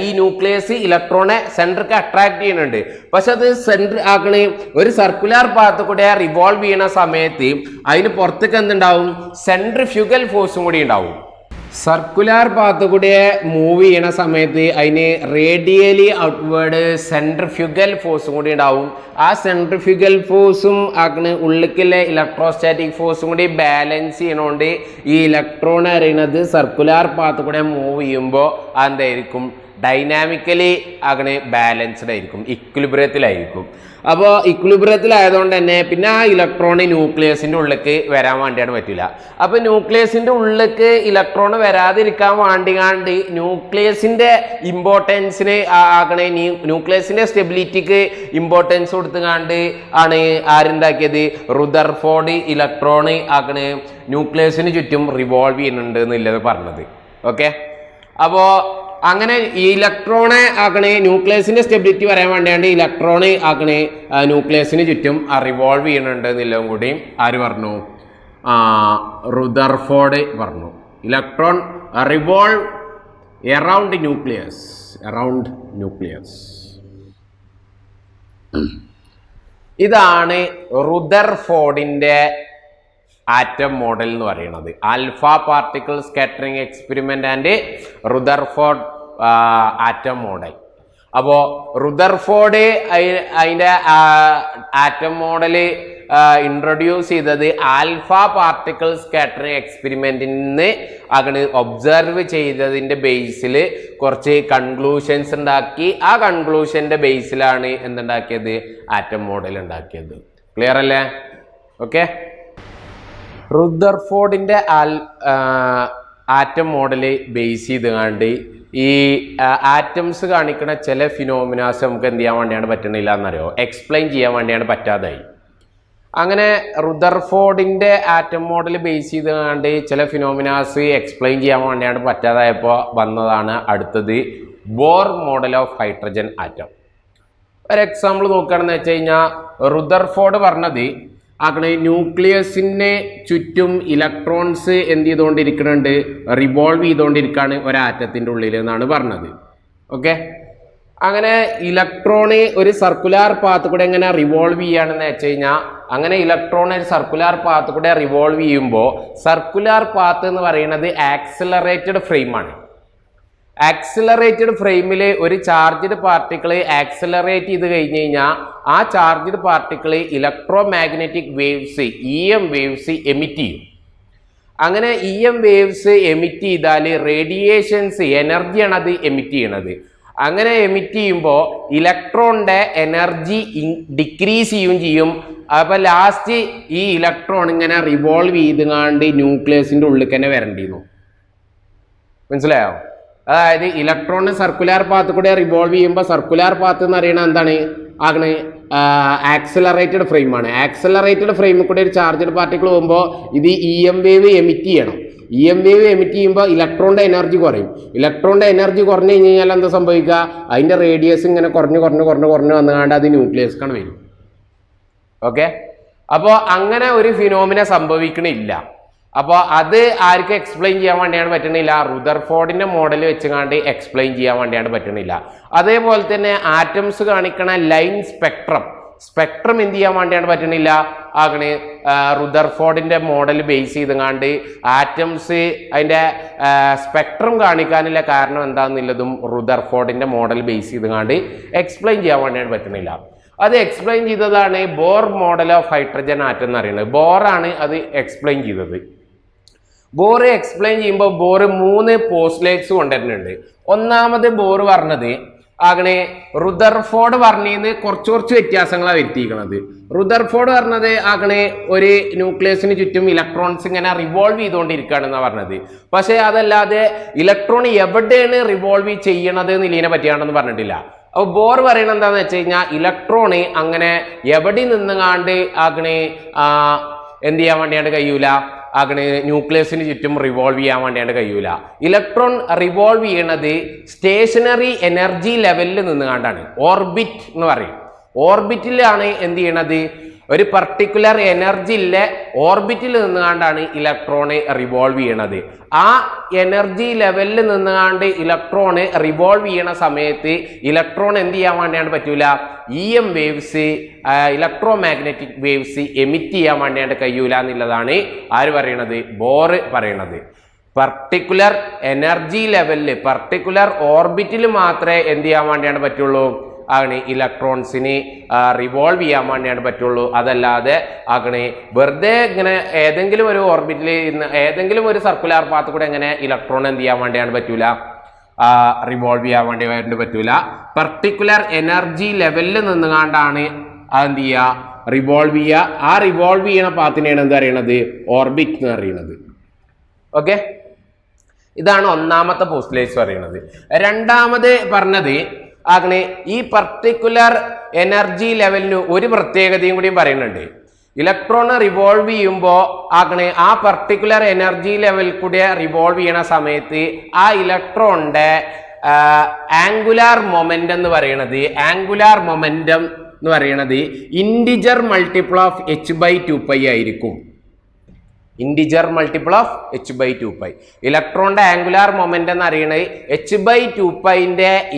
ഈ ന്യൂക്ലിയസ് ഇലക്ട്രോണെ സെന്റർക്ക് അട്രാക്ട് ചെയ്യുന്നുണ്ട്. പക്ഷെ അത് സെന്റർ ആക്കണേ ഒരു സർക്കുലർ പാത്ത് കൂടെ റിവോൾവ് ചെയ്യുന്ന സമയത്ത് അതിന് പുറത്തേക്ക് എന്തുണ്ടാവും, സെൻട്രിഫ്യൂഗൽ ഫോഴ്സും കൂടി ഉണ്ടാവും. സർക്കുലർ പാത്ത് കൂടെ മൂവ് ചെയ്യണ സമയത്ത് അതിന് റേഡിയലി ഔട്ട്വേർഡ് സെൻട്രിഫ്യൂഗൽ ഫോഴ്സും കൂടി ഉണ്ടാവും. ആ സെൻട്രിഫ്യൂഗൽ ഫോഴ്സും ആക്കണ ഉള്ളിലെ ഇലക്ട്രോസ്റ്റാറ്റിക് ഫോഴ്സും കൂടി ബാലൻസ് ചെയ്യണോണ്ട് ഈ ഇലക്ട്രോൺ അറിയണത് സർക്കുലർ പാത്ത് കൂടെ മൂവ് ചെയ്യുമ്പോൾ എന്തായിരിക്കും, ഡൈനാമിക്കലി അങ്ങനെ ബാലൻസ്ഡ് ആയിരിക്കും, ഇക്വിലിബ്രിയത്തിലായിരിക്കും. അപ്പോൾ ഇക്വിലിബ്രിയത്തിലായതുകൊണ്ട് തന്നെ പിന്നെ ആ ഇലക്ട്രോണ് ന്യൂക്ലിയസിൻ്റെ ഉള്ളിലേക്ക് വരാൻ വേണ്ടിയാണ് പറ്റില്ല. അപ്പോൾ ന്യൂക്ലിയസിൻ്റെ ഉള്ളിലേക്ക് ഇലക്ട്രോൺ വരാതിരിക്കാൻ വേണ്ടിയാണ്ട് ന്യൂക്ലിയസിൻ്റെ ഇമ്പോർട്ടൻസിന് ആകണേ, ന്യൂക്ലിയസിൻ്റെ സ്റ്റെബിലിറ്റിക്ക് ഇമ്പോർട്ടൻസ് കൊടുത്തുകൊണ്ട് ആണ് ആരുണ്ടാക്കിയത്, റുദർഫോർഡ് ഇലക്ട്രോണ് ആക്കണേ ന്യൂക്ലിയസിന് ചുറ്റും റിവോൾവ് ചെയ്യുന്നുണ്ട് എന്നുള്ളത് പറഞ്ഞത്. ഓക്കെ, അപ്പോൾ അങ്ങനെ ഈ ഇലക്ട്രോണെ ആക്കണേ ന്യൂക്ലിയസിന്റെ സ്റ്റെബിലിറ്റി പറയാൻ വേണ്ടിയാണ്ട് ഇലക്ട്രോണ് ആക്കണേ ന്യൂക്ലിയസിന് ചുറ്റും റിവോൾവ് ചെയ്യുന്നുണ്ട് എന്നുള്ളതും കൂടി ആര് പറഞ്ഞു, റുദർഫോർഡ് പറഞ്ഞു. Electron revolve around nucleus. ഇതാണ് റുദർഫോർഡിന്റെ ആറ്റം മോഡൽ എന്ന് പറയുന്നത്. Alpha particle scattering experiment and Rutherford atom model. അപ്പോൾ റുദർഫോർഡ് അതിൻ്റെ ആറ്റം മോഡല് ഇൻട്രൊഡ്യൂസ് ചെയ്തത് ആൽഫ പാർട്ടിക്കിൾ സ്കാറ്ററിംഗ് എക്സ്പെരിമെന്റിൽ നിന്ന് അങ്ങനെ ഒബ്സർവ് ചെയ്തതിൻ്റെ ബേസിൽ കുറച്ച് കൺക്ലൂഷൻസ് ഉണ്ടാക്കി. ആ കൺക്ലൂഷൻ്റെ ബേസിലാണ് എന്തുണ്ടാക്കിയത്? ആറ്റം മോഡൽ ഉണ്ടാക്കിയത്. ക്ലിയർ അല്ലേ? ഓക്കെ. റുദർഫോർഡിൻ്റെ ആറ്റം മോഡൽ ബേസ് ചെയ്തുകൊണ്ട് ഈ ആറ്റംസ് കാണിക്കുന്ന ചില ഫിനോമിനാസ് നമുക്ക് എന്ത് ചെയ്യാൻ വേണ്ടിയാണ് പറ്റുന്നില്ല എന്നറിയോ? എക്സ്പ്ലെയിൻ ചെയ്യാൻ വേണ്ടിയാണ് പറ്റാതായി. അങ്ങനെ റുദർഫോർഡിൻ്റെ ആറ്റം മോഡൽ ബേസ് ചെയ്തുകൊണ്ട് ചില ഫിനോമിനാസ് എക്സ്പ്ലെയിൻ ചെയ്യാൻ വേണ്ടിയാണ് പറ്റാതായപ്പോൾ വന്നതാണ് അടുത്തത് Bohr model of hydrogen atom. ഒരു എക്സാമ്പിൾ നോക്കുകയാണെന്ന് വെച്ച് കഴിഞ്ഞാൽ റുദർഫോർഡ് പറഞ്ഞത് അങ്ങനെ ന്യൂക്ലിയസിന് ചുറ്റും ഇലക്ട്രോൺസ് എന്ത് ചെയ്തുകൊണ്ടിരിക്കുന്നുണ്ട്? റിവോൾവ് ചെയ്തുകൊണ്ടിരിക്കുകയാണ് ഒരാറ്റത്തിൻ്റെ ഉള്ളിൽ എന്നാണ് പറഞ്ഞത്. ഓക്കെ. അങ്ങനെ ഇലക്ട്രോണ് ഒരു സർക്കുലാർ പാത്ത് കൂടെ എങ്ങനെ റിവോൾവ് ചെയ്യുകയാണെന്ന് വെച്ച് കഴിഞ്ഞാൽ അങ്ങനെ ഇലക്ട്രോൺ ഒരു സർക്കുലാർ പാത്ത് കൂടെ റിവോൾവ് ചെയ്യുമ്പോൾ സർക്കുലാർ പാത്ത് എന്ന് പറയുന്നത് ആക്സിലറേറ്റഡ് ഫ്രെയിമാണ്. ആക്സിലറേറ്റഡ് ഫ്രെയിമിൽ ഒരു ചാർജ്ഡ് പാർട്ടിക്കിൾ ആക്സിലറേറ്റ് ചെയ്ത് കഴിഞ്ഞ് കഴിഞ്ഞാൽ ആ charged particle electro magnetic waves EM waves emit ചെയ്യും. അങ്ങനെ EM വേവ്സ് എമിറ്റ് ചെയ്താൽ റേഡിയേഷൻസ് എനർജിയാണ് അത് എമിറ്റ് ചെയ്യണത്. അങ്ങനെ എമിറ്റ് ചെയ്യുമ്പോൾ ഇലക്ട്രോണിൻ്റെ എനർജി ഡിക്രീസ് ചെയ്യും. അപ്പോൾ ലാസ്റ്റ് ഈ ഇലക്ട്രോൺ ഇങ്ങനെ റിവോൾവ് ചെയ്തുകൊണ്ട് ന്യൂക്ലിയസിൻ്റെ ഉള്ളിൽ തന്നെ വരണ്ടിരുന്നു. മനസ്സിലായോ? അതായത് ഇലക്ട്രോണ് സർക്കുലാർ പാത്ത് കൂടെ റിവോൾവ് ചെയ്യുമ്പോൾ സർക്കുലാർ പാത്ത് എന്ന് പറയുന്നത് എന്താണ്? അങ്ങനെ ആക്സിലറേറ്റഡ് ഫ്രെയിമാണ്. ആക്സിലറേറ്റഡ് ഫ്രെയിമിൽ കൂടെ ഒരു ചാർജ്ഡ് പാർട്ടിക്കിൾ പോകുമ്പോൾ ഇത് EM വേവ് എമിറ്റ് ചെയ്യണം. EM വേവ് എമിറ്റ് ചെയ്യുമ്പോൾ ഇലക്ട്രോണിൻ്റെ എനർജി കുറയും. ഇലക്ട്രോണിൻ്റെ എനർജി കുറഞ്ഞു കഴിഞ്ഞ് കഴിഞ്ഞാൽ എന്താ സംഭവിക്കുക? അതിൻ്റെ റേഡിയസ് ഇങ്ങനെ കുറഞ്ഞ് വന്നുകൊണ്ട് അത് ന്യൂക്ലിയസ്ക്കാണ് വരും. ഓക്കെ. അപ്പോൾ അങ്ങനെ ഒരു ഫിനോമിന സംഭവിക്കണില്ല. അപ്പോൾ അത് ആർക്കും എക്സ്പ്ലെയിൻ ചെയ്യാൻ വേണ്ടിയാണ് പറ്റണില്ല? റുദർഫോർഡിൻ്റെ മോഡൽ വെച്ചുകൊണ്ട് എക്സ്പ്ലെയിൻ ചെയ്യാൻ വേണ്ടിയാണ് പറ്റണില്ല. അതേപോലെ തന്നെ ആറ്റംസ് കാണിക്കണ ലൈൻ സ്പെക്ട്രം എന്ത് ചെയ്യാൻ വേണ്ടിയാണ് പറ്റണില്ല? അങ്ങനെ റുദർഫോർഡിൻ്റെ മോഡൽ ബേസ് ചെയ്തുകൊണ്ട് ആറ്റംസ് അതിൻ്റെ സ്പെക്ട്രം കാണിക്കാനുള്ള കാരണം എന്താണെന്നുള്ളതും റുദർഫോർഡിൻ്റെ മോഡൽ ബേസ് ചെയ്തുകൊണ്ട് എക്സ്പ്ലെയിൻ ചെയ്യാൻ വേണ്ടിയാണ് പറ്റണില്ല. അത് എക്സ്പ്ലെയിൻ ചെയ്തതാണ് Bohr model of hydrogen atom എന്ന് പറയുന്നത്. ബോറാണ് അത് എക്സ്പ്ലെയിൻ ചെയ്തത്. ബോർ എക്സ്പ്ലെയിൻ ചെയ്യുമ്പോൾ ബോർ 3 പോസ്റ്റുലേറ്റ്സ് കൊണ്ടുവരുന്നുണ്ട്. ഒന്നാമത് ബോർ പറഞ്ഞത് അങ്ങനെ റുദർഫോർഡ് പറഞ്ഞതിന് കുറച്ച് വ്യത്യാസങ്ങളാണ് വരുത്തിയിരിക്കുന്നത്. റുദർഫോർഡ് പറഞ്ഞത് അങ്ങനെ ഒരു ന്യൂക്ലിയസിന് ചുറ്റും ഇലക്ട്രോൺസ് ഇങ്ങനെ റിവോൾവ് ചെയ്തുകൊണ്ടിരിക്കുകയാണെന്നാണ് പറഞ്ഞത്. പക്ഷേ അതല്ലാതെ ഇലക്ട്രോൺ എവിടെയാണ് റിവോൾവ് ചെയ്യണത് എന്നുള്ളതിനെ പറ്റിയാണെന്ന് പറഞ്ഞിട്ടില്ല. അപ്പോൾ ബോർ പറയണത് എന്താണെന്ന് വെച്ച് കഴിഞ്ഞാൽ ഇലക്ട്രോണ് അങ്ങനെ എവിടെ നിന്നുകാണ്ട് അങ്ങനെ എന്ത് ചെയ്യാൻ വേണ്ടിയാണ് കഴിയൂല? അങ്ങനെ ന്യൂക്ലിയസിന് ചുറ്റും റിവോൾവ് ചെയ്യാൻ വേണ്ടിയാണ് കഴിയൂല. ഇലക്ട്രോൺ റിവോൾവ് ചെയ്യണത് സ്റ്റേഷനറി എനർജി ലെവലിൽ നിന്നുകൊണ്ടാണ്. ഓർബിറ്റ് എന്ന് പറയും. ഓർബിറ്റിലാണ് എന്ത് ചെയ്യണത്? ഒരു പർട്ടിക്കുലർ എനർജിയിലെ ഓർബിറ്റിൽ നിന്നുകൊണ്ടാണ് ഇലക്ട്രോണ് റിവോൾവ് ചെയ്യണത്. ആ എനർജി ലെവലിൽ നിന്നുകൊണ്ട് ഇലക്ട്രോണ് റിവോൾവ് ചെയ്യണ സമയത്ത് ഇലക്ട്രോൺ എന്ത് ചെയ്യാൻ വേണ്ടിയാണ് പറ്റൂല? EM waves electro magnetic waves emit ചെയ്യാൻ വേണ്ടിയാണ് കഴിയൂല എന്നുള്ളതാണ് ആര് പറയണത്? ബോർ പറയണത്. പർട്ടിക്കുലർ എനർജി ലെവലിൽ പർട്ടിക്കുലർ ഓർബിറ്റിൽ മാത്രമേ എന്ത് ചെയ്യാൻ വേണ്ടിയാണ് പറ്റുള്ളൂ? അങ്ങനെ ഇലക്ട്രോൺസിന് റിവോൾവ് ചെയ്യാൻ വേണ്ടിയാണ് പറ്റുള്ളൂ. അതല്ലാതെ അങ്ങനെ വെറുതെ ഇങ്ങനെ ഏതെങ്കിലും ഒരു ഓർബിറ്റിൽ ഏതെങ്കിലും ഒരു സർക്കുലാർ പാത്ത് കൂടെ എങ്ങനെ ഇലക്ട്രോൺ എന്ത് ചെയ്യാൻ വേണ്ടിയാണ് പറ്റൂല? റിവോൾവ് ചെയ്യാൻ വേണ്ടി പറ്റൂല. പർട്ടിക്കുലർ എനർജി ലെവലിൽ നിന്നുകൊണ്ടാണ് അതെന്ത് ചെയ്യുക? റിവോൾവ് ചെയ്യുക. ആ റിവോൾവ് ചെയ്യണ പാത്തിനെയാണ് എന്താ അറിയണത്? ഓർബിറ്റ് എന്ന് അറിയണത്. ഓക്കെ. ഇതാണ് ഒന്നാമത്തെ പോസ്റ്റുലേറ്റ്സ് പറയുന്നത്. രണ്ടാമത് പറഞ്ഞത് അങ്ങനെ ഈ പർട്ടിക്കുലർ എനർജി ലെവലിന് ഒരു പ്രത്യേകതയും കൂടിയും പറയുന്നുണ്ട്. ഇലക്ട്രോൺ റിവോൾവ് ചെയ്യുമ്പോൾ അങ്ങനെ ആ പർട്ടിക്കുലർ എനർജി ലെവലിൽ കൂടെ റിവോൾവ് ചെയ്യണ സമയത്ത് ആ ഇലക്ട്രോണിൻ്റെ ആംഗുലാർ മൊമെൻ്റം എന്ന് പറയുന്നത് ഇൻറ്റിജർ മൾട്ടിപ്പിൾ ഓഫ് h/2π ആയിരിക്കും. Integer multiple of h/2π. ഇലക്ട്രോണിന്റെ ആംഗുലാർ മൊമെന്റ് എന്ന് അറിയണത് h/2π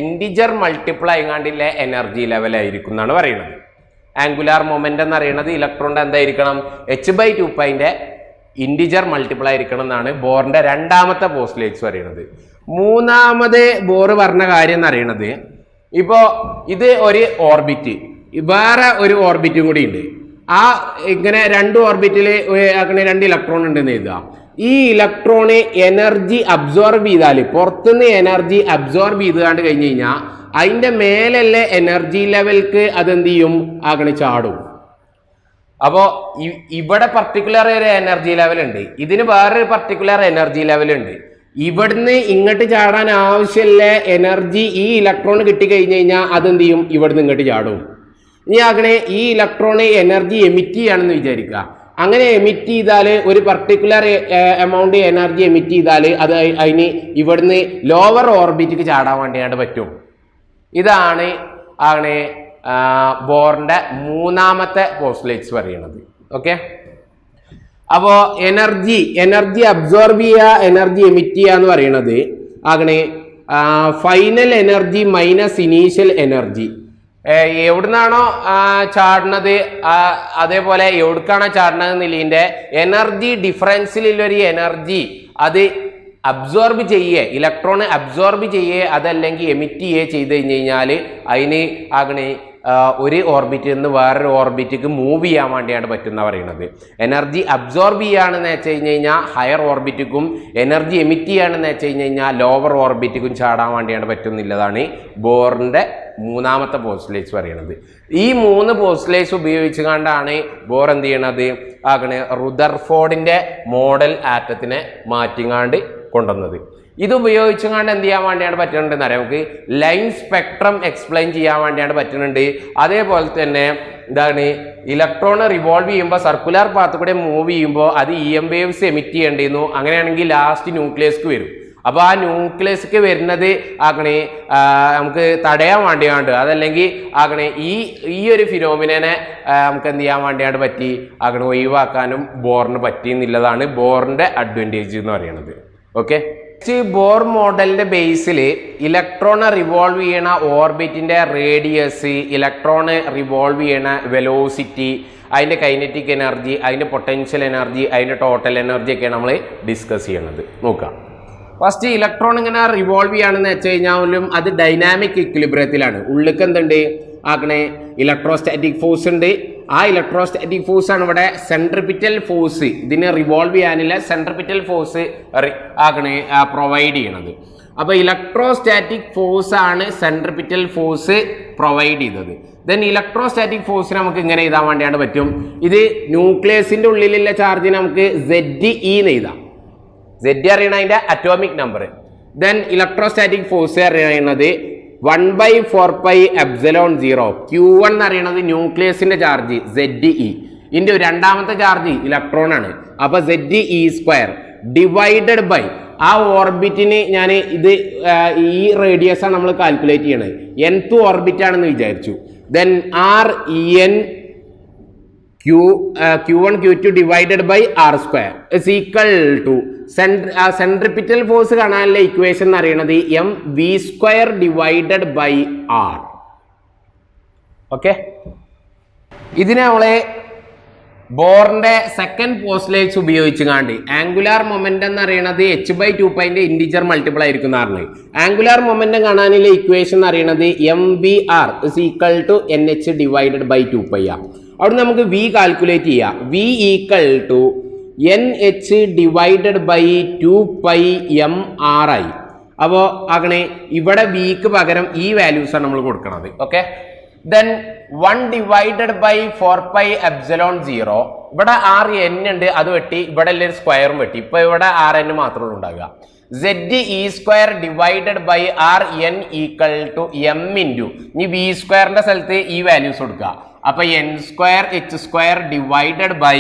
ഇൻറ്റിജർ മൾട്ടിപ്പിൾ ആയിക്കാണ്ടില്ല എനർജി ലെവൽ ആയിരിക്കും എന്നാണ് പറയുന്നത്. ആംഗുലാർ മൊമെന്റ് എന്ന് അറിയണത് ഇലക്ട്രോണിന്റെ എന്തായിരിക്കണം? h/2π ഇൻഡിജർ മൾട്ടിപ്പിൾ ആയിരിക്കണം എന്നാണ് ബോറിന്റെ രണ്ടാമത്തെ പോസ്റ്റുലേറ്റ്സ് പറയുന്നത്. മൂന്നാമത് ബോർ പറഞ്ഞ കാര്യം എന്ന് അറിയണത്, ഇപ്പോ ഇത് ഒരു ഓർബിറ്റ്, വേറെ ഒരു ഓർബിറ്റും കൂടി ഉണ്ട്. ആ ഇങ്ങനെ രണ്ട് ഓർബിറ്റിൽ അങ്ങനെ 2 ഇലക്ട്രോൺ ഉണ്ടെന്ന് എഴുതുക. ഈ ഇലക്ട്രോണ് എനർജി അബ്സോർബ് ചെയ്താൽ, പുറത്തുനിന്ന് എനർജി അബ്സോർബ് ചെയ്താണ്ട് കഴിഞ്ഞ് കഴിഞ്ഞാൽ അതിന്റെ മേലുള്ള എനർജി ലെവൽക്ക് അതെന്ത് ചെയ്യും, അങ്ങനെ ചാടും. അപ്പോൾ ഇവിടെ പർട്ടിക്കുലർ ഒരു എനർജി ലെവൽ ഉണ്ട്, ഇതിന് വേറൊരു പർട്ടിക്കുലർ എനർജി ലെവൽ ഉണ്ട്. ഇവിടുന്ന് ഇങ്ങോട്ട് ചാടാൻ ആവശ്യമുള്ള എനർജി ഈ ഇലക്ട്രോൺ കിട്ടിക്കഴിഞ്ഞ് കഴിഞ്ഞാൽ അതെന്ത് ചെയ്യും, ഇവിടുന്ന് ഇങ്ങോട്ട് ചാടും. ഇനി അങ്ങനെ ഈ ഇലക്ട്രോണ് എനർജി എമിറ്റ് ചെയ്യാണെന്ന് വിചാരിക്കുക. അങ്ങനെ എമിറ്റ് ചെയ്താൽ ഒരു പർട്ടിക്കുലർ എമൗണ്ട് എനർജി എമിറ്റ് ചെയ്താൽ അത് അതിന് ഇവിടുന്ന് ലോവർ ഓർബിറ്റിക്ക് ചാടാൻ വേണ്ടിയാണ്ട് പറ്റും. ഇതാണ് അങ്ങനെ ബോറിന്റെ മൂന്നാമത്തെ പോസ്റ്റുലേറ്റ്സ് പറയുന്നത്. ഓക്കെ, അപ്പോൾ എനർജി അബ്സോർബ് ചെയ്യുക, എനർജി എമിറ്റ് ചെയ്യുക എന്ന് പറയുന്നത് അങ്ങനെ final energy minus initial energy. എവിടുന്നാണോ ചാടുന്നത് അതേപോലെ എവിടേക്കാണോ ചാടുന്നത് എന്നുള്ളതിൻ്റെ എനർജി ഡിഫറൻസിലുള്ളൊരു എനർജി അത് അബ്സോർബ് ചെയ്യേ, ഇലക്ട്രോണ് അബ്സോർബ് ചെയ്യേ അതല്ലെങ്കിൽ എമിറ്റ് ചെയ്യേ ചെയ്ത് കഴിഞ്ഞ് കഴിഞ്ഞാൽ അതിന് അങ്ങനെ ഒരു ഓർബിറ്റിൽ നിന്ന് വേറൊരു ഓർബിറ്റിക്ക് മൂവ് ചെയ്യാൻ വേണ്ടിയാണ് പറ്റുന്ന പറയുന്നത്. എനർജി അബ്സോർബ് ചെയ്യുകയാണെന്ന് വെച്ച് കഴിഞ്ഞ് കഴിഞ്ഞാൽ ഹയർ ഓർബിറ്റിക്കും, എനർജി എമിറ്റ് ചെയ്യുകയാണെന്ന് വെച്ച് കഴിഞ്ഞ് കഴിഞ്ഞാൽ ലോവർ ഓർബിറ്റിക്കും ചാടാൻ വേണ്ടിയാണ് പറ്റുന്നില്ലതാണ് ബോറിൻ്റെ മൂന്നാമത്തെ പോസ്റ്റുലേറ്റ്സ് പറയുന്നത്. ഈ 3 പോസ്റ്റുലേറ്റ്സ് ഉപയോഗിച്ചുകൊണ്ടാണ് ബോർ എന്ത് ചെയ്യണത്, അങ്ങനെ റുദർഫോർഡിൻ്റെ മോഡൽ ആറ്റത്തിനെ മാറ്റിങ്ങാണ്ട് കൊണ്ടുവന്നത്. ഇത് ഉപയോഗിച്ചുകൊണ്ട് എന്ത് ചെയ്യാൻ വേണ്ടിയാണ് പറ്റുന്നുണ്ടെന്ന് അറിയാം, നമുക്ക് ലൈൻ സ്പെക്ട്രം എക്സ്പ്ലെയിൻ ചെയ്യാൻ വേണ്ടിയാണ് പറ്റുന്നുണ്ട്. അതേപോലെ തന്നെ എന്താണ്, ഇലക്ട്രോണ് റിവോൾവ് ചെയ്യുമ്പോൾ സർക്കുലർ പാത്ത് കൂടെ മൂവ് ചെയ്യുമ്പോൾ അത് EM വേവ്സ് എമിറ്റ് ചെയ്യേണ്ടിയിരുന്നു. അങ്ങനെയാണെങ്കിൽ ലാസ്റ്റ് ന്യൂക്ലിയസ്ക്ക് വരും. അപ്പോൾ ആ ന്യൂക്ലിയസ്ക്ക് വരുന്നത് അങ്ങനെ നമുക്ക് തടയാൻ വേണ്ടിയാണ്ട്, അതല്ലെങ്കിൽ അങ്ങനെ ഈ ഒരു ഫിനോമിനെ നമുക്ക് എന്ത് ചെയ്യാൻ വേണ്ടിയാണ് പറ്റി, അങ്ങനെ ഒഴിവാക്കാനും ബോറിന് പറ്റിയെന്നുള്ളതാണ് ബോറിൻ്റെ അഡ്വാൻറ്റേജ് എന്ന് പറയുന്നത്. ഓക്കെ, ബോർ മോഡലിന്റെ ബേസിൽ ഇലക്ട്രോണ് റിവോൾവ് ചെയ്യണ ഓർബിറ്റിന്റെ റേഡിയസ്, ഇലക്ട്രോണ് റിവോൾവ് ചെയ്യണ വെലോസിറ്റി, അതിന്റെ കൈനറ്റിക് എനർജി, അതിന്റെ പൊട്ടൻഷ്യൽ എനർജി, അതിന്റെ ടോട്ടൽ എനർജി ഒക്കെയാണ് നമ്മൾ ഡിസ്കസ് ചെയ്യണത്. നോക്കാം, ഫസ്റ്റ് ഇലക്ട്രോൺ ഇങ്ങനെ റിവോൾവ് ചെയ്യുകയാണെന്ന് വെച്ച് കഴിഞ്ഞാലും അത് ഡൈനാമിക് ഇക്വിലിബ്രിയത്തിലാണ്. ഉള്ളിലേക്ക് എന്തുണ്ട്, അങ്ങനെ ഇലക്ട്രോസ്റ്റാറ്റിക് ഫോഴ്സ് ഉണ്ട്. ആ ഇലക്ട്രോസ്റ്റാറ്റിക് ഫോഴ്സ് ആണ് ഇവിടെ സെൻട്രിപിറ്റൽ ഫോഴ്സ്, ഇതിനെ റിവോൾവ് ചെയ്യാനുള്ള സെൻട്രിപിറ്റൽ ഫോഴ്സ് അങ്ങനെ പ്രൊവൈഡ് ചെയ്യണത്. അപ്പോൾ ഇലക്ട്രോസ്റ്റാറ്റിക് ഫോഴ്സ് ആണ് സെൻട്രിപിറ്റൽ ഫോഴ്സ് പ്രൊവൈഡ് ചെയ്തത്. ദെൻ ഇലക്ട്രോസ്റ്റാറ്റിക് ഫോഴ്സിന് നമുക്ക് ഇങ്ങനെ എഴുതാൻ വേണ്ടിയാണ് പറ്റും, ഇത് ന്യൂക്ലിയസിന്റെ ഉള്ളിലുള്ള ചാർജിന് നമുക്ക് ZE എന്ന് എഴുതാം. Z അറിയണ അതിന്റെ atomic number. Then electrostatic force അറിയണത് 1/4πε0. Q1 എന്ന് അറിയണത് ന്യൂക്ലിയസിന്റെ ചാർജ് ZE, ഇതിന്റെ രണ്ടാമത്തെ ചാർജ് ഇലക്ട്രോൺ ആണ്. അപ്പൊ ZE² ഡിവൈഡഡ് ബൈ ആ ഓർബിറ്റിന് ഞാൻ ഇത് ഈ റേഡിയസ് ആണ് നമ്മൾ കാൽക്കുലേറ്റ് ചെയ്യണത്. nth ഓർബിറ്റ് ആണെന്ന് വിചാരിച്ചു. Then REN Q1 Q2 divided by R² is equal to centripetal force കാണാനുള്ള ഇക്വേഷൻ എന്ന് പറയുന്നത് mv² divided by R. Okay, ഇതിനെ നമ്മളെ ബോറിന്റെ സെക്കൻഡ് പോസ്റ്റുലേറ്റ്സ് ഉപയോഗിച്ചുകൊണ്ട് ആംഗുലാർ മൊമെന്റം എന്ന് പറയുന്നത് h/2π ഇൻഡിജർ മൾട്ടിപ്പിൾ ആയിരിക്കും പറഞ്ഞത്. ആംഗുലാർ മൊമെന്റം കാണാനുള്ള ഇക്വേഷൻ എന്ന് പറയുന്നത് mvr is equal to nh divided by 2πr. അവിടെ നമുക്ക് v കാൽക്കുലേറ്റ് ചെയ്യാം. v equal to nh divided by 2πmri. അപ്പോൾ അങ്ങനെ ഇവിടെ വിക്ക് പകരം ഈ വാല്യൂസ് ആണ് നമ്മൾ കൊടുക്കുന്നത്. Okay, then 1 divided by 4πε0. ഇവിടെ RN ഉണ്ട്, അത് വെട്ടി, ഇവിടെ ഒരു സ്ക്വയറും വെട്ടി. ഇപ്പൊ ഇവിടെ RN മാത്രമേ ഉണ്ടാകുക. ZE² divided by RN equal to m into ഇനി v² സ്ഥലത്ത് ഈ വാല്യൂസ് കൊടുക്കുക. അപ്പൊ n² h² divided by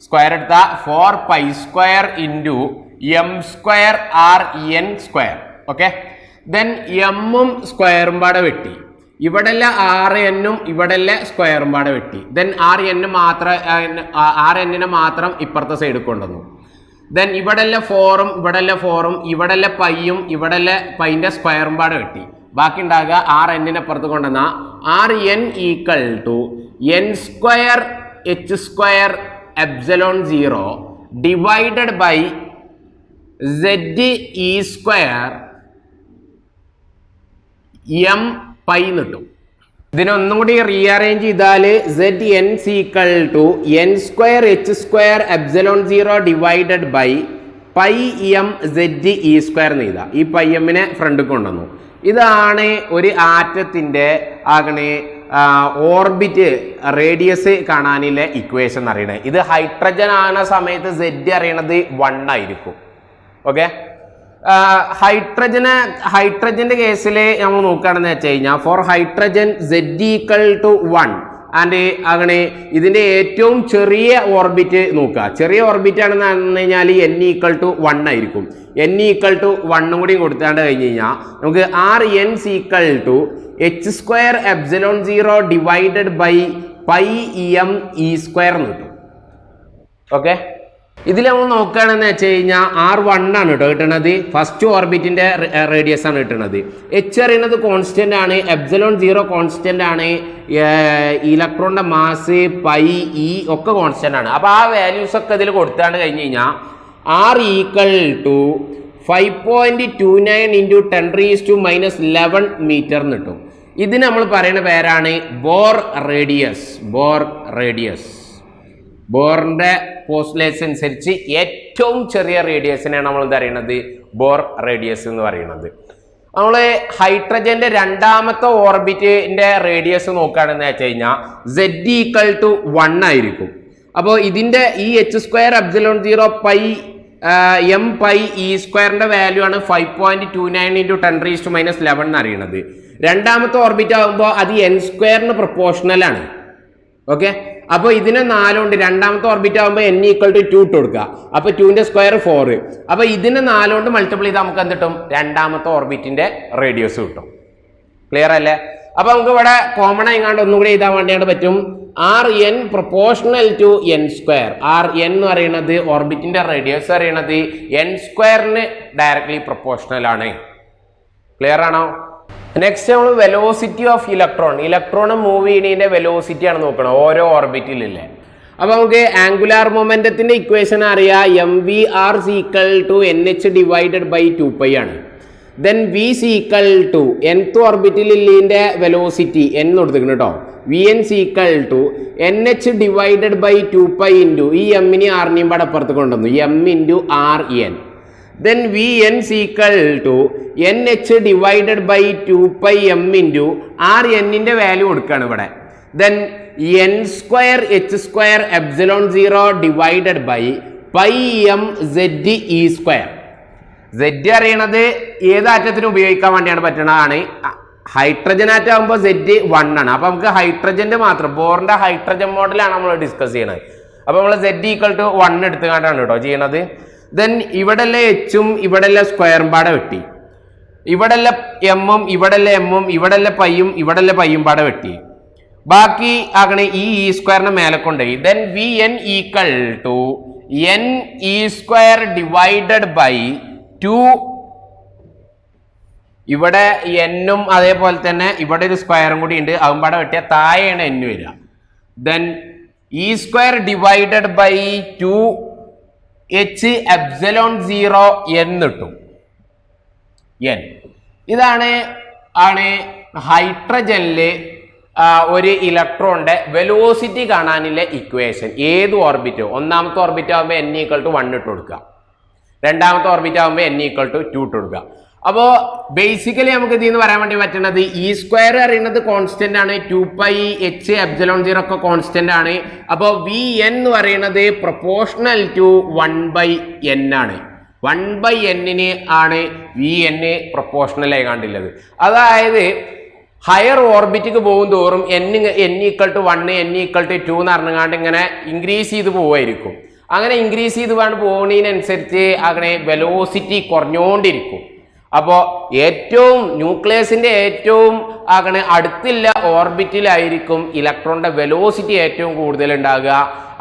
square എടുത്ത 4π² into m² RN². Okay, then എമ്മും സ്ക്വയറും പാടെ വെട്ടി, ഇവിടെല്ല RN-ഉം ഇവിടെല്ല സ്ക്വയറും പാടെ വെട്ടി. ദെൻ RN മാത്രം ഇപ്പുറത്തെ സൈഡിൽ കൊണ്ടുവന്നു. ദെൻ ഇവിടെല്ല 4ഉം ഇവിടെല്ല 4ഉം ഇവിടെല്ല പൈയും ഇവിടെല്ല പൈൻ്റെ സ്ക്വയറും പാടെ വെട്ടി. ബാക്കി ഉണ്ടാകുക RN അപ്പുറത്ത് കൊണ്ടുവന്ന RN equal to n² h² ε0 divided by Z e square m pi കിട്ടും. ഇതിനൊന്നും കൂടി റീഅറേഞ്ച് ചെയ്താൽ Z n equal to n square h square epsilon 0 divided by pi m Z e square എന്ന് ചെയ്താൽ ഈ പൈ എമ്മിനെ ഫ്രണ്ടിൽ കൊണ്ടുവന്നു. ഇതാണ് ഒരു ആറ്റത്തിൻ്റെ ആകണേ ഓർബിറ്റ് റേഡിയസ് കാണാനില്ല ഇക്വേഷൻ എന്ന് അറിയണത്. ഇത് ഹൈഡ്രജൻ ആകുന്ന സമയത്ത് സെഡ് അറിയണത് 1 ആയിരിക്കും. ഓക്കെ, ഹൈഡ്രജന്റെ കേസിൽ നമ്മൾ നോക്കുകയാണെന്ന് വെച്ച് കഴിഞ്ഞാൽ for hydrogen zed equal to 1 and അങ്ങനെ ഇതിന്റെ ഏറ്റവും ചെറിയ ഓർബിറ്റ് നോക്കുക. ചെറിയ ഓർബിറ്റ് ആണെന്ന് പറഞ്ഞു കഴിഞ്ഞാൽ എൻ ഈക്വൽ ടു 1 ആയിരിക്കും. എൻ ഈക്വൽ ടു 1 കൂടി കൊടുത്താണ്ട് കഴിഞ്ഞ് കഴിഞ്ഞാൽ നമുക്ക് R N equal to H square epsilon 0 divided by pi M E square എന്ന് കിട്ടും. ഓക്കെ, ഇതിൽ നമ്മൾ നോക്കുകയാണെന്ന് വെച്ച് കഴിഞ്ഞാൽ R1 ആണ് കേട്ടോ കിട്ടുന്നത്. ഫസ്റ്റ് ഓർബിറ്റിന്റെ റേഡിയസ് ആണ് കിട്ടുന്നത്. എച്ച് അറിയുന്നത് കോൺസ്റ്റന്റ് ആണ്, എപ്സിലോൺ 0 കോൺസ്റ്റന്റ് ആണ്, ഇലക്ട്രോണിന്റെ മാസ് പൈ ഇ ഒക്കെ കോൺസ്റ്റന്റ് ആണ്. അപ്പോൾ ആ വാല്യൂസ് ഒക്കെ ഇതിൽ കൊടുത്താണ് കഴിഞ്ഞ് കഴിഞ്ഞാൽ R equal to 5.29 into 10⁻⁻11 metre എന്ന് കിട്ടും. ഇതിന് നമ്മൾ പറയുന്ന പേരാണ് ബോർ റേഡിയസ്. ബോറിന്റെ പോസ്റ്റ്ലേറ്റ്സ് അനുസരിച്ച് ഏറ്റവും ചെറിയ റേഡിയസിനെയാണ് നമ്മൾ എന്താ പറയുന്നത്, ബോർ റേഡിയസ് എന്ന് പറയുന്നത്. നമ്മൾ ഹൈഡ്രജന്റെ രണ്ടാമത്തെ ഓർബിറ്റിന്റെ റേഡിയസ് നോക്കുകയാണെന്ന് വെച്ച് കഴിഞ്ഞാൽ സെഡ് ഈക്വൽ ടു 1 ആയിരിക്കും. അപ്പോൾ ഇതിന്റെ ഈ H square epsilon 0 pi M pi E സ്ക്വയറിന്റെ വാല്യൂ ആണ് 5.29 ഇൻറ്റു 10⁻⁻11 എന്ന് അറിയണത്. രണ്ടാമത്തെ ഓർബിറ്റ് ആകുമ്പോൾ അത് എൻ സ്ക്വയറിന് പ്രൊപ്പോർഷണൽ ആണ്. ഓക്കെ, അപ്പോൾ ഇതിനെ 4 കൊണ്ട് രണ്ടാമത്തെ ഓർബിറ്റ് ആകുമ്പോൾ എൻ ഈക്വൽ ടു 2 ഇട്ട് കൊടുക്കുക. അപ്പോൾ 2ന്റെ സ്ക്വയർ 4. അപ്പോൾ ഇതിനെ 4 കൊണ്ട് മൾട്ടിപ്പിൾ ചെയ്താൽ നമുക്ക് എന്ത് കിട്ടും, രണ്ടാമത്തെ ഓർബിറ്റിന്റെ റേഡിയസ് കിട്ടും. ക്ലിയർ അല്ലേ? അപ്പോൾ നമുക്ക് ഇവിടെ കോമൺ ആയിക്കാണ്ട് ഒന്നും കൂടി എഴുതാൻ വേണ്ടിയാണ് പറ്റും. R n proportional to n square. R n എന്ന് പറയുന്നത് ഓർബിറ്റിന്റെ റേഡിയസ് അറിയണത് എൻ സ്ക്വയറിന് ഡയറക്ട്ലി പ്രൊപ്പോർഷണൽ ആണ്. ക്ലിയർ ആണോ? നെക്സ്റ്റ് നമ്മൾ വെലോസിറ്റി ഓഫ് ഇലക്ട്രോൺ മൂവ് ചെയ്യുന്നതിന്റെ വെലോസിറ്റി ആണ് നോക്കണം ഓരോ ഓർബിറ്റിലില്ലേ. അപ്പൊ നമുക്ക് ആംഗുലാർ മൊമെന്റത്തിന്റെ ഇക്വേഷൻ അറിയാം. M v r equal to n h divided by 2π ആണ്. Then v equal to nth ഓർബിറ്റിലിന്റെ വെലോസിറ്റി n കൊടുത്തിരിക്കുന്നു കേട്ടോ. V N equal to n h divided by 2π into ഈ എമ്മിനെ ആറിനെയും പാടെ അപ്പുറത്ത് കൊണ്ടുവന്നു M into R N. Then Vn equal to NH divided by 2π m into Rn ന്റെ വാല്യൂ കൊടുക്കുകയാണ് ഇവിടെ. Then n square h square epsilon 0 divided by pi m z e square. Z അറിയണത് ഏത് ആറ്റത്തിന് ഉപയോഗിക്കാൻ വേണ്ടിയാണ് പറ്റണതാണ്. ഹൈഡ്രജൻ ആറ്റം ആകുമ്പോൾ Z 1 ആണ്. അപ്പൊ നമുക്ക് ഹൈഡ്രജന്റെ മാത്രം ബോറിന്റെ ഹൈഡ്രജൻ മോഡലാണ് നമ്മൾ ഡിസ്കസ് ചെയ്യണത്. അപ്പൊ നമ്മൾ Z ഈക്വൽ ടു 1 എടുത്തുകൊണ്ടാണ് കേട്ടോ ചെയ്യണത്. ദെൻ ഇവിടെല്ലാം എച്ചും ഇവിടെല്ലാം സ്ക്വയറും പാടെ വെട്ടി, ഇവിടെല്ലാം എമ്മും ഇവിടെല്ലാം എമ്മും ഇവിടെല്ലാം പൈയും ഇവിടെല്ലാം പൈയും പാടെ വെട്ടി. ബാക്കി ആകണേ ഈ സ്ക്വയറിനെ മേലെ കൊണ്ടുപോയി. Then V N equal to N E square divided by 2. ഇവിടെ എന്നും അതേപോലെ തന്നെ ഇവിടെ ഒരു സ്ക്വയറും കൂടി ഉണ്ട്, അതും പാടെ വെട്ടിയ താഴെയാണ് എൻ വരിക. Then E square divided by 2 H epsilon 0 എന്നിട്ടും എൻ. ഇതാണ് ഹൈഡ്രജനില് ഒരു ഇലക്ട്രോണിന്റെ വെലോസിറ്റി കാണാനുള്ള ഇക്വേഷൻ. ഏത് ഓർബിറ്റോ, ഒന്നാമത്തെ ഓർബിറ്റ് ആകുമ്പോൾ n ഈക്വൽ ടു 1 ഇട്ട് കൊടുക്കുക, രണ്ടാമത്തെ ഓർബിറ്റ് ആകുമ്പോൾ n ഈക്വൽ ടു 2 ഇട്ട് കൊടുക്കുക. അപ്പോൾ ബേസിക്കലി നമുക്ക് ഇതിൽ നിന്ന് പറയാൻ വേണ്ടി പറ്റുന്നത് ഇ സ്ക്വയർ അറിയുന്നത് കോൺസ്റ്റന്റ് ആണ്, 2π h എപ്സിലോൺ 0 ഒക്കെ കോൺസ്റ്റന്റ് ആണ്. അപ്പോൾ വി എൻ എന്ന് പറയുന്നത് പ്രൊപ്പോർഷണൽ ടു 1/n ആണ്. 1/n ആണ് വി എൻ പ്രൊപ്പോർഷണൽ ആയി കണ്ടുള്ളത്. അതായത് ഹയർ ഓർബിറ്റിക്ക് പോകും തോറും n equal to 1 n equal to 2 എന്ന് പറഞ്ഞുകൊണ്ട് ഇങ്ങനെ ഇൻക്രീസ് ചെയ്ത് പോവായിരിക്കും. അങ്ങനെ ഇൻക്രീസ് ചെയ്ത് പോകുന്നതിനനുസരിച്ച് അങ്ങനെ വെലോസിറ്റി കുറഞ്ഞുകൊണ്ടിരിക്കും. അപ്പോൾ ഏറ്റവും ന്യൂക്ലിയസിന്റെ ഏറ്റവും അങ്ങനെ അടുത്തുള്ള ഓർബിറ്റിലായിരിക്കും ഇലക്ട്രോണിന്റെ വെലോസിറ്റി ഏറ്റവും കൂടുതൽ ഉണ്ടാകുക.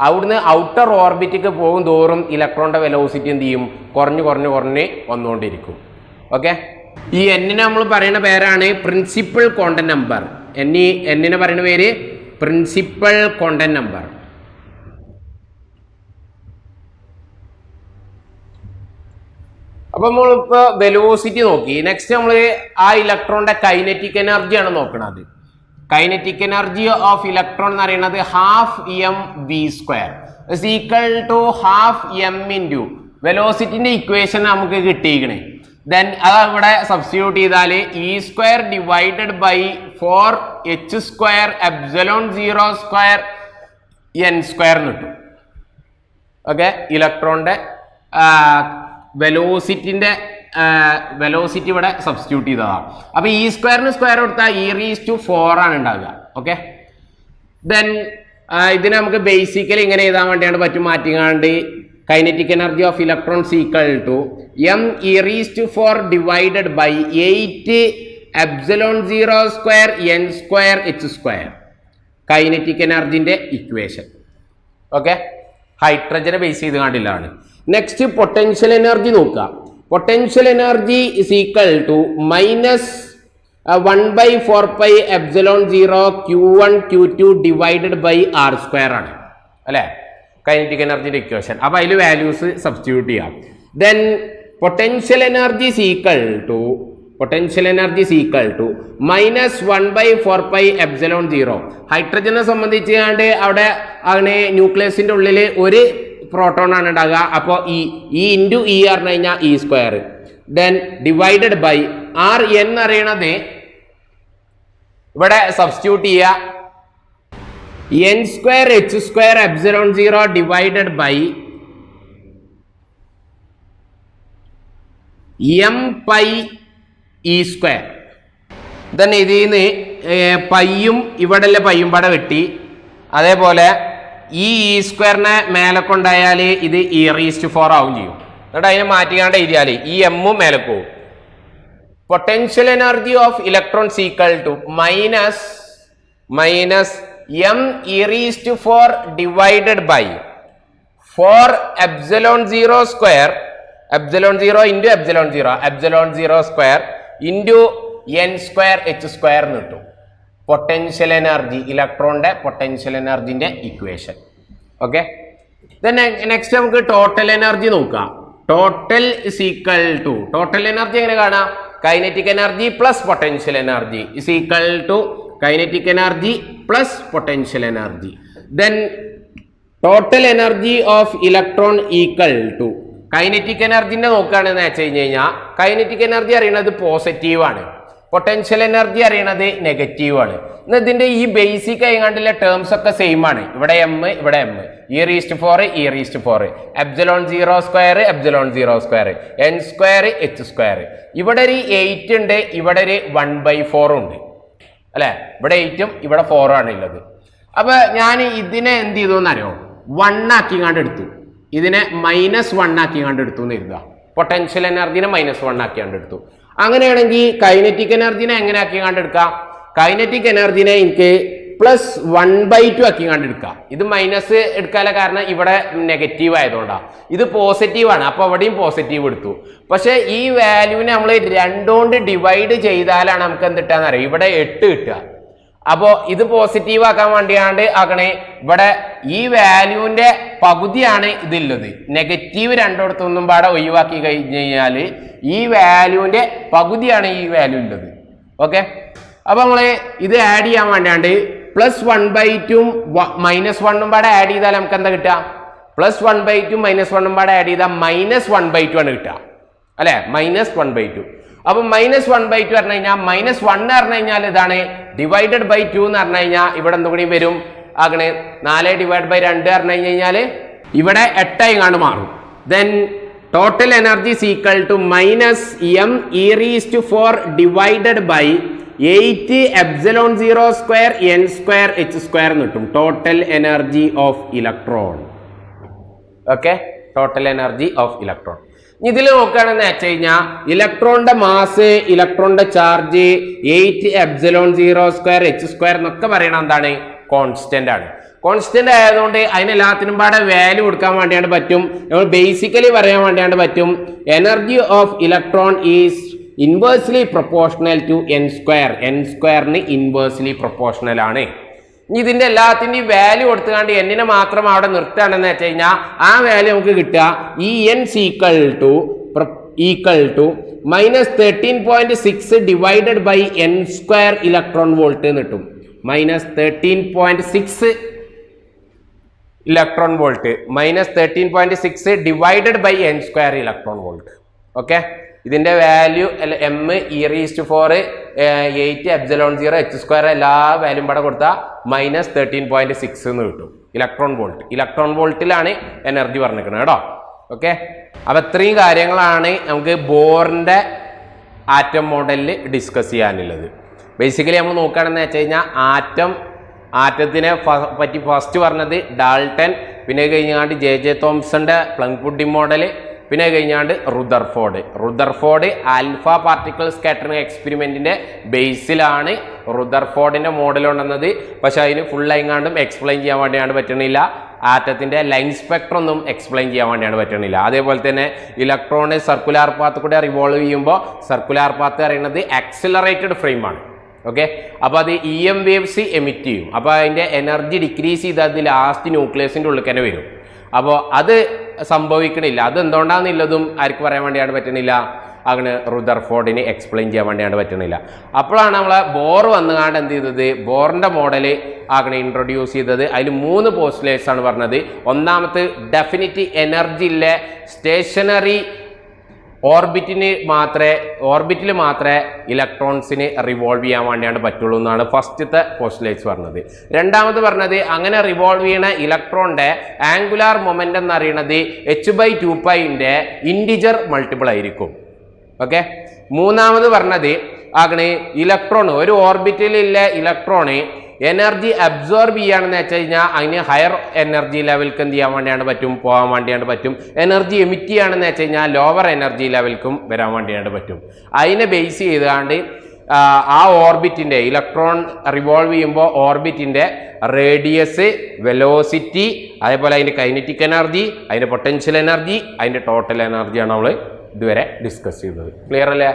അവിടുന്ന് ഔട്ടർ ഓർബിറ്റിക്ക് പോകും തോറും ഇലക്ട്രോണിന്റെ വെലോസിറ്റി എന്ത് ചെയ്യും, കുറഞ്ഞ് വന്നുകൊണ്ടിരിക്കും. ഓക്കെ, ഈ എന്നിനെ നമ്മൾ പറയുന്ന പേരാണ് പ്രിൻസിപ്പൽ ക്വാണ്ടം നമ്പർ. എന്നിനെ പറയുന്ന പേര് പ്രിൻസിപ്പൽ ക്വാണ്ടം നമ്പർ. അപ്പൊ നമ്മളിപ്പോ വെലോസിറ്റി നോക്കി. നെക്സ്റ്റ് നമ്മൾ ആ ഇലക്ട്രോണിന്റെ കൈനറ്റിക് എനർജിയാണ് നോക്കുന്നത്. കൈനറ്റിക് എനർജി ഓഫ് ഇലക്ട്രോൺ എന്ന് പറയുന്നത് ½ mv² is equal to ½ m into വെലോസിറ്റിന്റെ equation നമുക്ക് കിട്ടിയിരിക്കണേ. ദെൻ അത് ഇവിടെ സബ്സ്റ്റിറ്റ്യൂട്ട് ചെയ്താൽ E² divided by 4h² ε0² n² കിട്ടും. ഓക്കെ, ഇലക്ട്രോണിന്റെ വെലോസിറ്റി ഇവിടെ സബ്സ്റ്റിറ്റ്യൂട്ട് ചെയ്തതാണ്. അപ്പൊ E² സ്ക്വയർ കൊടുത്താൽ e⁴ ആണ് ഉണ്ടാവുക. ഓക്കെ, ദെൻ ഇതിനെ നമുക്ക് ബേസിക്കലി ഇങ്ങനെ എഴുതാൻ വേണ്ടിയാണ് പറ്റും. മാറ്റിക്കാണ്ട് kinetic energy of electrons equal to m e⁴ divided by 8 ε0² n²h². Kinetic എനർജിന്റെ ഇക്വേഷൻ. ഓക്കെ, ഹൈഡ്രജനെ ബേസ് ചെയ്ത് കണ്ടില്ലാണ്. നെക്സ്റ്റ് പൊട്ടൻഷ്യൽ എനർജി നോക്കുക. Potential energy is equal to -1/4πε0 q1 q2 divided by r² ആണ് അല്ലെ കൈനറ്റിക് എനർജിയുടെ ഇക്വേഷൻ. അപ്പൊ അതിൽ വാല്യൂസ് സബ്സ്റ്റിറ്റ്യൂട്ട് ചെയ്യാം. Then potential energy is equal to -1/4πε0. ഹൈഡ്രജനെ സംബന്ധിച്ച് അവിടെ അങ്ങനെ ന്യൂക്ലിയസിന്റെ ഉള്ളിൽ ഒരു പ്രോട്ടോൺ ആണ് ഉണ്ടാകുക. അപ്പോൾ ഈ ഇൻറ്റു ഇ പറഞ്ഞു കഴിഞ്ഞാൽ E². Then divided by r എന്ന് അറിയണത് ഇവിടെ സബ്സ്റ്റിറ്റ്യൂട്ട് ചെയ്യുക n²h² ε0 divided by m πe². Then ഇതിൽ നിന്ന് പയ്യും ഇവിടെ പയ്യും പട വെട്ടി. അതേപോലെ ഈ E² മേലെ കൊണ്ടായാൽ ഇത് e⁴ ആവും ചെയ്യും. എന്നിട്ട് അതിനെ മാറ്റിക്കാണ്ട് എഴുതിയാൽ ഈ എമ്മും മേലെ പോകും. Potential energy of electrons equal to -m e⁴ divided by 4ε0² ε0 into ε0² into n²h² എന്ന് കിട്ടും. പൊട്ടൻഷ്യൽ എനർജി, ഇലക്ട്രോണിന്റെ പൊട്ടൻഷ്യൽ എനർജിന്റെ ഇക്വേഷൻ. ഓക്കെ, നെക്സ്റ്റ് നമുക്ക് ടോട്ടൽ എനർജി നോക്കാം. Total is equal to, total energy എങ്ങനെ കാണാം? Kinetic energy plus potential energy is equal to kinetic energy plus potential energy. Then total energy of electron equal to kinetic എനർജിന്റെ നോക്കുകയാണെന്ന് വെച്ച് കഴിഞ്ഞാൽ kinetic energy അറിയണത് positive ആണ്, potential energy അറിയണത് negative ആണ്. എന്നാൽ ഇതിന്റെ ഈ ബേസിക് ആയിക്കാണ്ടുള്ള ടേംസ് ഒക്കെ സെയിം ആണ്. ഇവിടെ m ഇവിടെ m e⁴ e⁴ ε0² n²h². ഇവിടെ ഒരു 8 ഉണ്ട്, ഇവിടെ ഒരു 1/4 ഉണ്ട് അല്ലെ. ഇവിടെ 8ഉം ഇവിടെ 4 ആണ് ഉള്ളത്. അപ്പൊ ഞാൻ ഇതിനെ എന്ത് ചെയ്തു എന്നറിയോ, 1 ആക്കി കണ്ട് എടുത്തു. ഇതിനെ -1 ആക്കി കണ്ട് എടുത്തു എന്ന് എഴുതുക. പൊട്ടൻഷ്യൽ എനർജിനെ -1 ആക്കി കണ്ട് എടുത്തു. അങ്ങനെയാണെങ്കിൽ കൈനറ്റിക് എനർജിനെ എങ്ങനെ ആക്കി കണ്ടെടുക്കാം? കൈനറ്റിക് എനർജിനെ എനിക്ക് +1/2 ആക്കി കണ്ടെടുക്കാം. ഇത് മൈനസ് എടുക്കാനുള്ള കാരണം ഇവിടെ നെഗറ്റീവ് ആയതുകൊണ്ടാണ്. ഇത് പോസിറ്റീവ് ആണ്, അപ്പോൾ അവിടെയും പോസിറ്റീവ് എടുത്തു. പക്ഷേ ഈ വാല്യൂവിനെ നമ്മൾ 2 കൊണ്ട് ഡിവൈഡ് ചെയ്താലാണ് നമുക്ക് എന്തിട്ടാന്ന് അറിയാം, ഇവിടെ 8 കിട്ടുക. അപ്പോൾ ഇത് പോസിറ്റീവ് ആക്കാൻ വേണ്ടിയാണ്ട് ആക്കണേ, ഇവിടെ ഈ വാല്യൂവിന്റെ പകുതിയാണ് ഇതിലുള്ളത്. നെഗറ്റീവ് രണ്ടിടത്തൊന്നും പാടെ ഒഴിവാക്കി കഴിഞ്ഞ് കഴിഞ്ഞാൽ ഈ വാല്യൂവിന്റെ പകുതിയാണ് ഈ വാല്യൂ ഉള്ളത്. ഓക്കെ, അപ്പൊ നമ്മള് ഇത് ആഡ് ചെയ്യാൻ വേണ്ടിയാണ്ട് +1/2 -1 പാടെ ആഡ് ചെയ്താൽ നമുക്ക് എന്താ കിട്ടുക? +1/2 -1 പാടെ ആഡ് ചെയ്താൽ -1/2 ആണ് കിട്ടുക അല്ലെ, -1/2. അപ്പൊ -1/2 പറഞ്ഞു കഴിഞ്ഞാൽ -1 പറഞ്ഞു കഴിഞ്ഞാൽ ഇതാണ്, ഡിവൈഡഡ് ബൈ 2 എന്ന് പറഞ്ഞു കഴിഞ്ഞാൽ ഇവിടെ എന്തുകൂടി വരും, അങ്ങനെ 4/2 പറഞ്ഞു കഴിഞ്ഞാൽ ഇവിടെ 8 ആയി കാണും മാറും. Then total energy is equal to -m e⁴ divided by 8 ε0² n²h² എന്ന് കിട്ടും. Total energy of electron. Okay, total energy of electron. ഇതിൽ നോക്കുകയാണെന്ന് വെച്ച് കഴിഞ്ഞാൽ ഇലക്ട്രോണിന്റെ മാസ്, ഇലക്ട്രോണിന്റെ ചാർജ് 8 ε0² h² എന്നൊക്കെ പറയണത് എന്താണ്? കോൺസ്റ്റന്റ് ആണ്. കോൺസ്റ്റന്റ് ആയതുകൊണ്ട് അതിനെല്ലാത്തിനും പാടെ വാല്യൂ കൊടുക്കാൻ വേണ്ടിയാണ് പറ്റും. നമ്മൾ ബേസിക്കലി പറയാൻ വേണ്ടിയാണ് പറ്റും, energy of electron is inversely proportional to n². Inversely proportional ആണ്. ഇതിന്റെ എല്ലാത്തിൻ്റെയും വാല്യൂ കൊടുത്തുകൊണ്ട് എന്നിനെ മാത്രം അവിടെ നിർത്തുകയാണെന്ന് വെച്ച് കഴിഞ്ഞാൽ ആ വാല്യൂ നമുക്ക് കിട്ടുക EN = equal to -13.6 divided by n square electron volt എന്ന് കിട്ടും. -13.6 electron volt -13.6 divided by n square electron volt. Okay, ഇതിന്റെ വാല്യൂ m e⁴ 8ε0 h² എല്ലാ വാല്യൂം ഇവിടെ കൊടുത്താൽ -13.6 എന്ന് കിട്ടും ഇലക്ട്രോൺ വോൾട്ട്. ഇലക്ട്രോൺ വോൾട്ടിലാണ് എനർജി പറഞ്ഞിരിക്കുന്നത് കേട്ടോ. ഓക്കെ, അപ്പൊ ഇത്രയും കാര്യങ്ങളാണ് നമുക്ക് ബോറിന്റെ ആറ്റം മോഡലിൽ ഡിസ്കസ് ചെയ്യാനുള്ളത്. ബേസിക്കലി നമ്മൾ നോക്കുകയാണെന്ന് വെച്ച് കഴിഞ്ഞാൽ ആറ്റത്തിനെ പറ്റി ഫസ്റ്റ് പറഞ്ഞത് ഡാൾട്ടൺ, പിന്നെ കഴിഞ്ഞാണ്ട് ജെ തോംസന്റെ പ്ലങ് പുഡിംഗ് മോഡൽ, പിന്നെ കഴിഞ്ഞാണ്ട് റുദർഫോർഡ് ആൽഫ പാർട്ടിക്കിൾ സ്കാറ്ററിംഗ് എക്സ്പെരിമെന്റിന്റെ ബേസിലാണ് റുദർഫോർഡിന്റെ മോഡൽ ഉണ്ടെന്നത്. പക്ഷെ അതിന് ഫുൾ ആയിങ്ങാണ്ടും എക്സ്പ്ലെയിൻ ചെയ്യാൻ വേണ്ടിയാണ് പറ്റണില്ല. ആറ്റത്തിന്റെ ലൈൻ സ്പെക്ട്രം ഒന്നും എക്സ്പ്ലെയിൻ ചെയ്യാൻ വേണ്ടിയാണ് പറ്റണില്ല. അതേപോലെ തന്നെ ഇലക്ട്രോണ് സർക്കുലാർ പാത്ത് കൂടെ റിവോൾവ് ചെയ്യുമ്പോൾ സർക്കുലാർ പാത്ത് പറയുന്നത് ആക്സിലറേറ്റഡ് ഫ്രെയിമാണ്. ഓക്കെ, അപ്പോൾ അത് EM വേവ്സ് എമിറ്റ് ചെയ്യും. അപ്പോൾ അതിൻ്റെ എനർജി ഡിക്രീസ് ചെയ്ത് അത് ലാസ്റ്റ് ന്യൂക്ലിയസിൻ്റെ ഉള്ളിൽ തന്നെ വരും. അപ്പോൾ അത് സംഭവിക്കണില്ല. അത് എന്തുകൊണ്ടാണെന്നുള്ളതും ആർക്ക് പറയാൻ വേണ്ടിയാണ് പറ്റണില്ല, അങ്ങനെ റുദർഫോർഡിന് എക്സ്പ്ലെയിൻ ചെയ്യാൻ വേണ്ടിയാണ് പറ്റണില്ല. അപ്പോഴാണ് നമ്മളെ ബോർ വന്നുകാണ്ട് എന്ത് ചെയ്തത്, ബോറിൻ്റെ മോഡൽ അങ്ങനെ ഇൻട്രൊഡ്യൂസ് ചെയ്തത്. അതിൽ 3 പോസ്റ്റുലേറ്റ്സ് ആണ് പറഞ്ഞത്. ഒന്നാമത്തെ ഡെഫിനിറ്റ് എനർജി ഇല്ല സ്റ്റേഷനറി ഓർബിറ്റിൽ മാത്രമേ ഇലക്ട്രോൺസിന് റിവോൾവ് ചെയ്യാൻ വേണ്ടിയാണ് പറ്റുള്ളൂ എന്നാണ് ഫസ്റ്റത്തെ പോസ്റ്റുലേറ്റ്സ് പറഞ്ഞത്. രണ്ടാമത് പറഞ്ഞത് അങ്ങനെ റിവോൾവ് ചെയ്യണ ഇലക്ട്രോണിന്റെ ആംഗുലാർ മൊമെന്റ് എന്ന് പറയുന്നത് h/2π ഇൻഡിജർ മൾട്ടിപ്പിൾ ആയിരിക്കും. ഓക്കെ, മൂന്നാമത് പറഞ്ഞത് അങ്ങനെ ഇലക്ട്രോൺ ഒരു ഓർബിറ്റിലുള്ള ഇലക്ട്രോണ് എനർജി അബ്സോർബ് ചെയ്യുകയാണെന്ന് വെച്ച് കഴിഞ്ഞാൽ അതിന് ഹയർ എനർജി ലെവൽക്ക് എന്ത് ചെയ്യാൻ വേണ്ടിയാണ് പോകാൻ വേണ്ടിയാണ് പറ്റും. എനർജി എമിറ്റ് ചെയ്യുകയാണെന്ന് വെച്ച് കഴിഞ്ഞാൽ ലോവർ എനർജി ലെവൽക്കും വരാൻ വേണ്ടിയാണ് പറ്റും. അതിനെ ബേസ് ചെയ്തുകൊണ്ട് ആ ഓർബിറ്റിൻ്റെ ഇലക്ട്രോൺ റിവോൾവ് ചെയ്യുമ്പോൾ ഓർബിറ്റിൻ്റെ റേഡിയസ്, വെലോസിറ്റി, അതേപോലെ അതിൻ്റെ കൈനറ്റിക് എനർജി, അതിൻ്റെ പൊട്ടൻഷ്യൽ എനർജി, അതിൻ്റെ ടോട്ടൽ എനർജിയാണ് നമ്മൾ ഇതുവരെ ഡിസ്കസ് ചെയ്തത്. ക്ലിയർ അല്ലേ?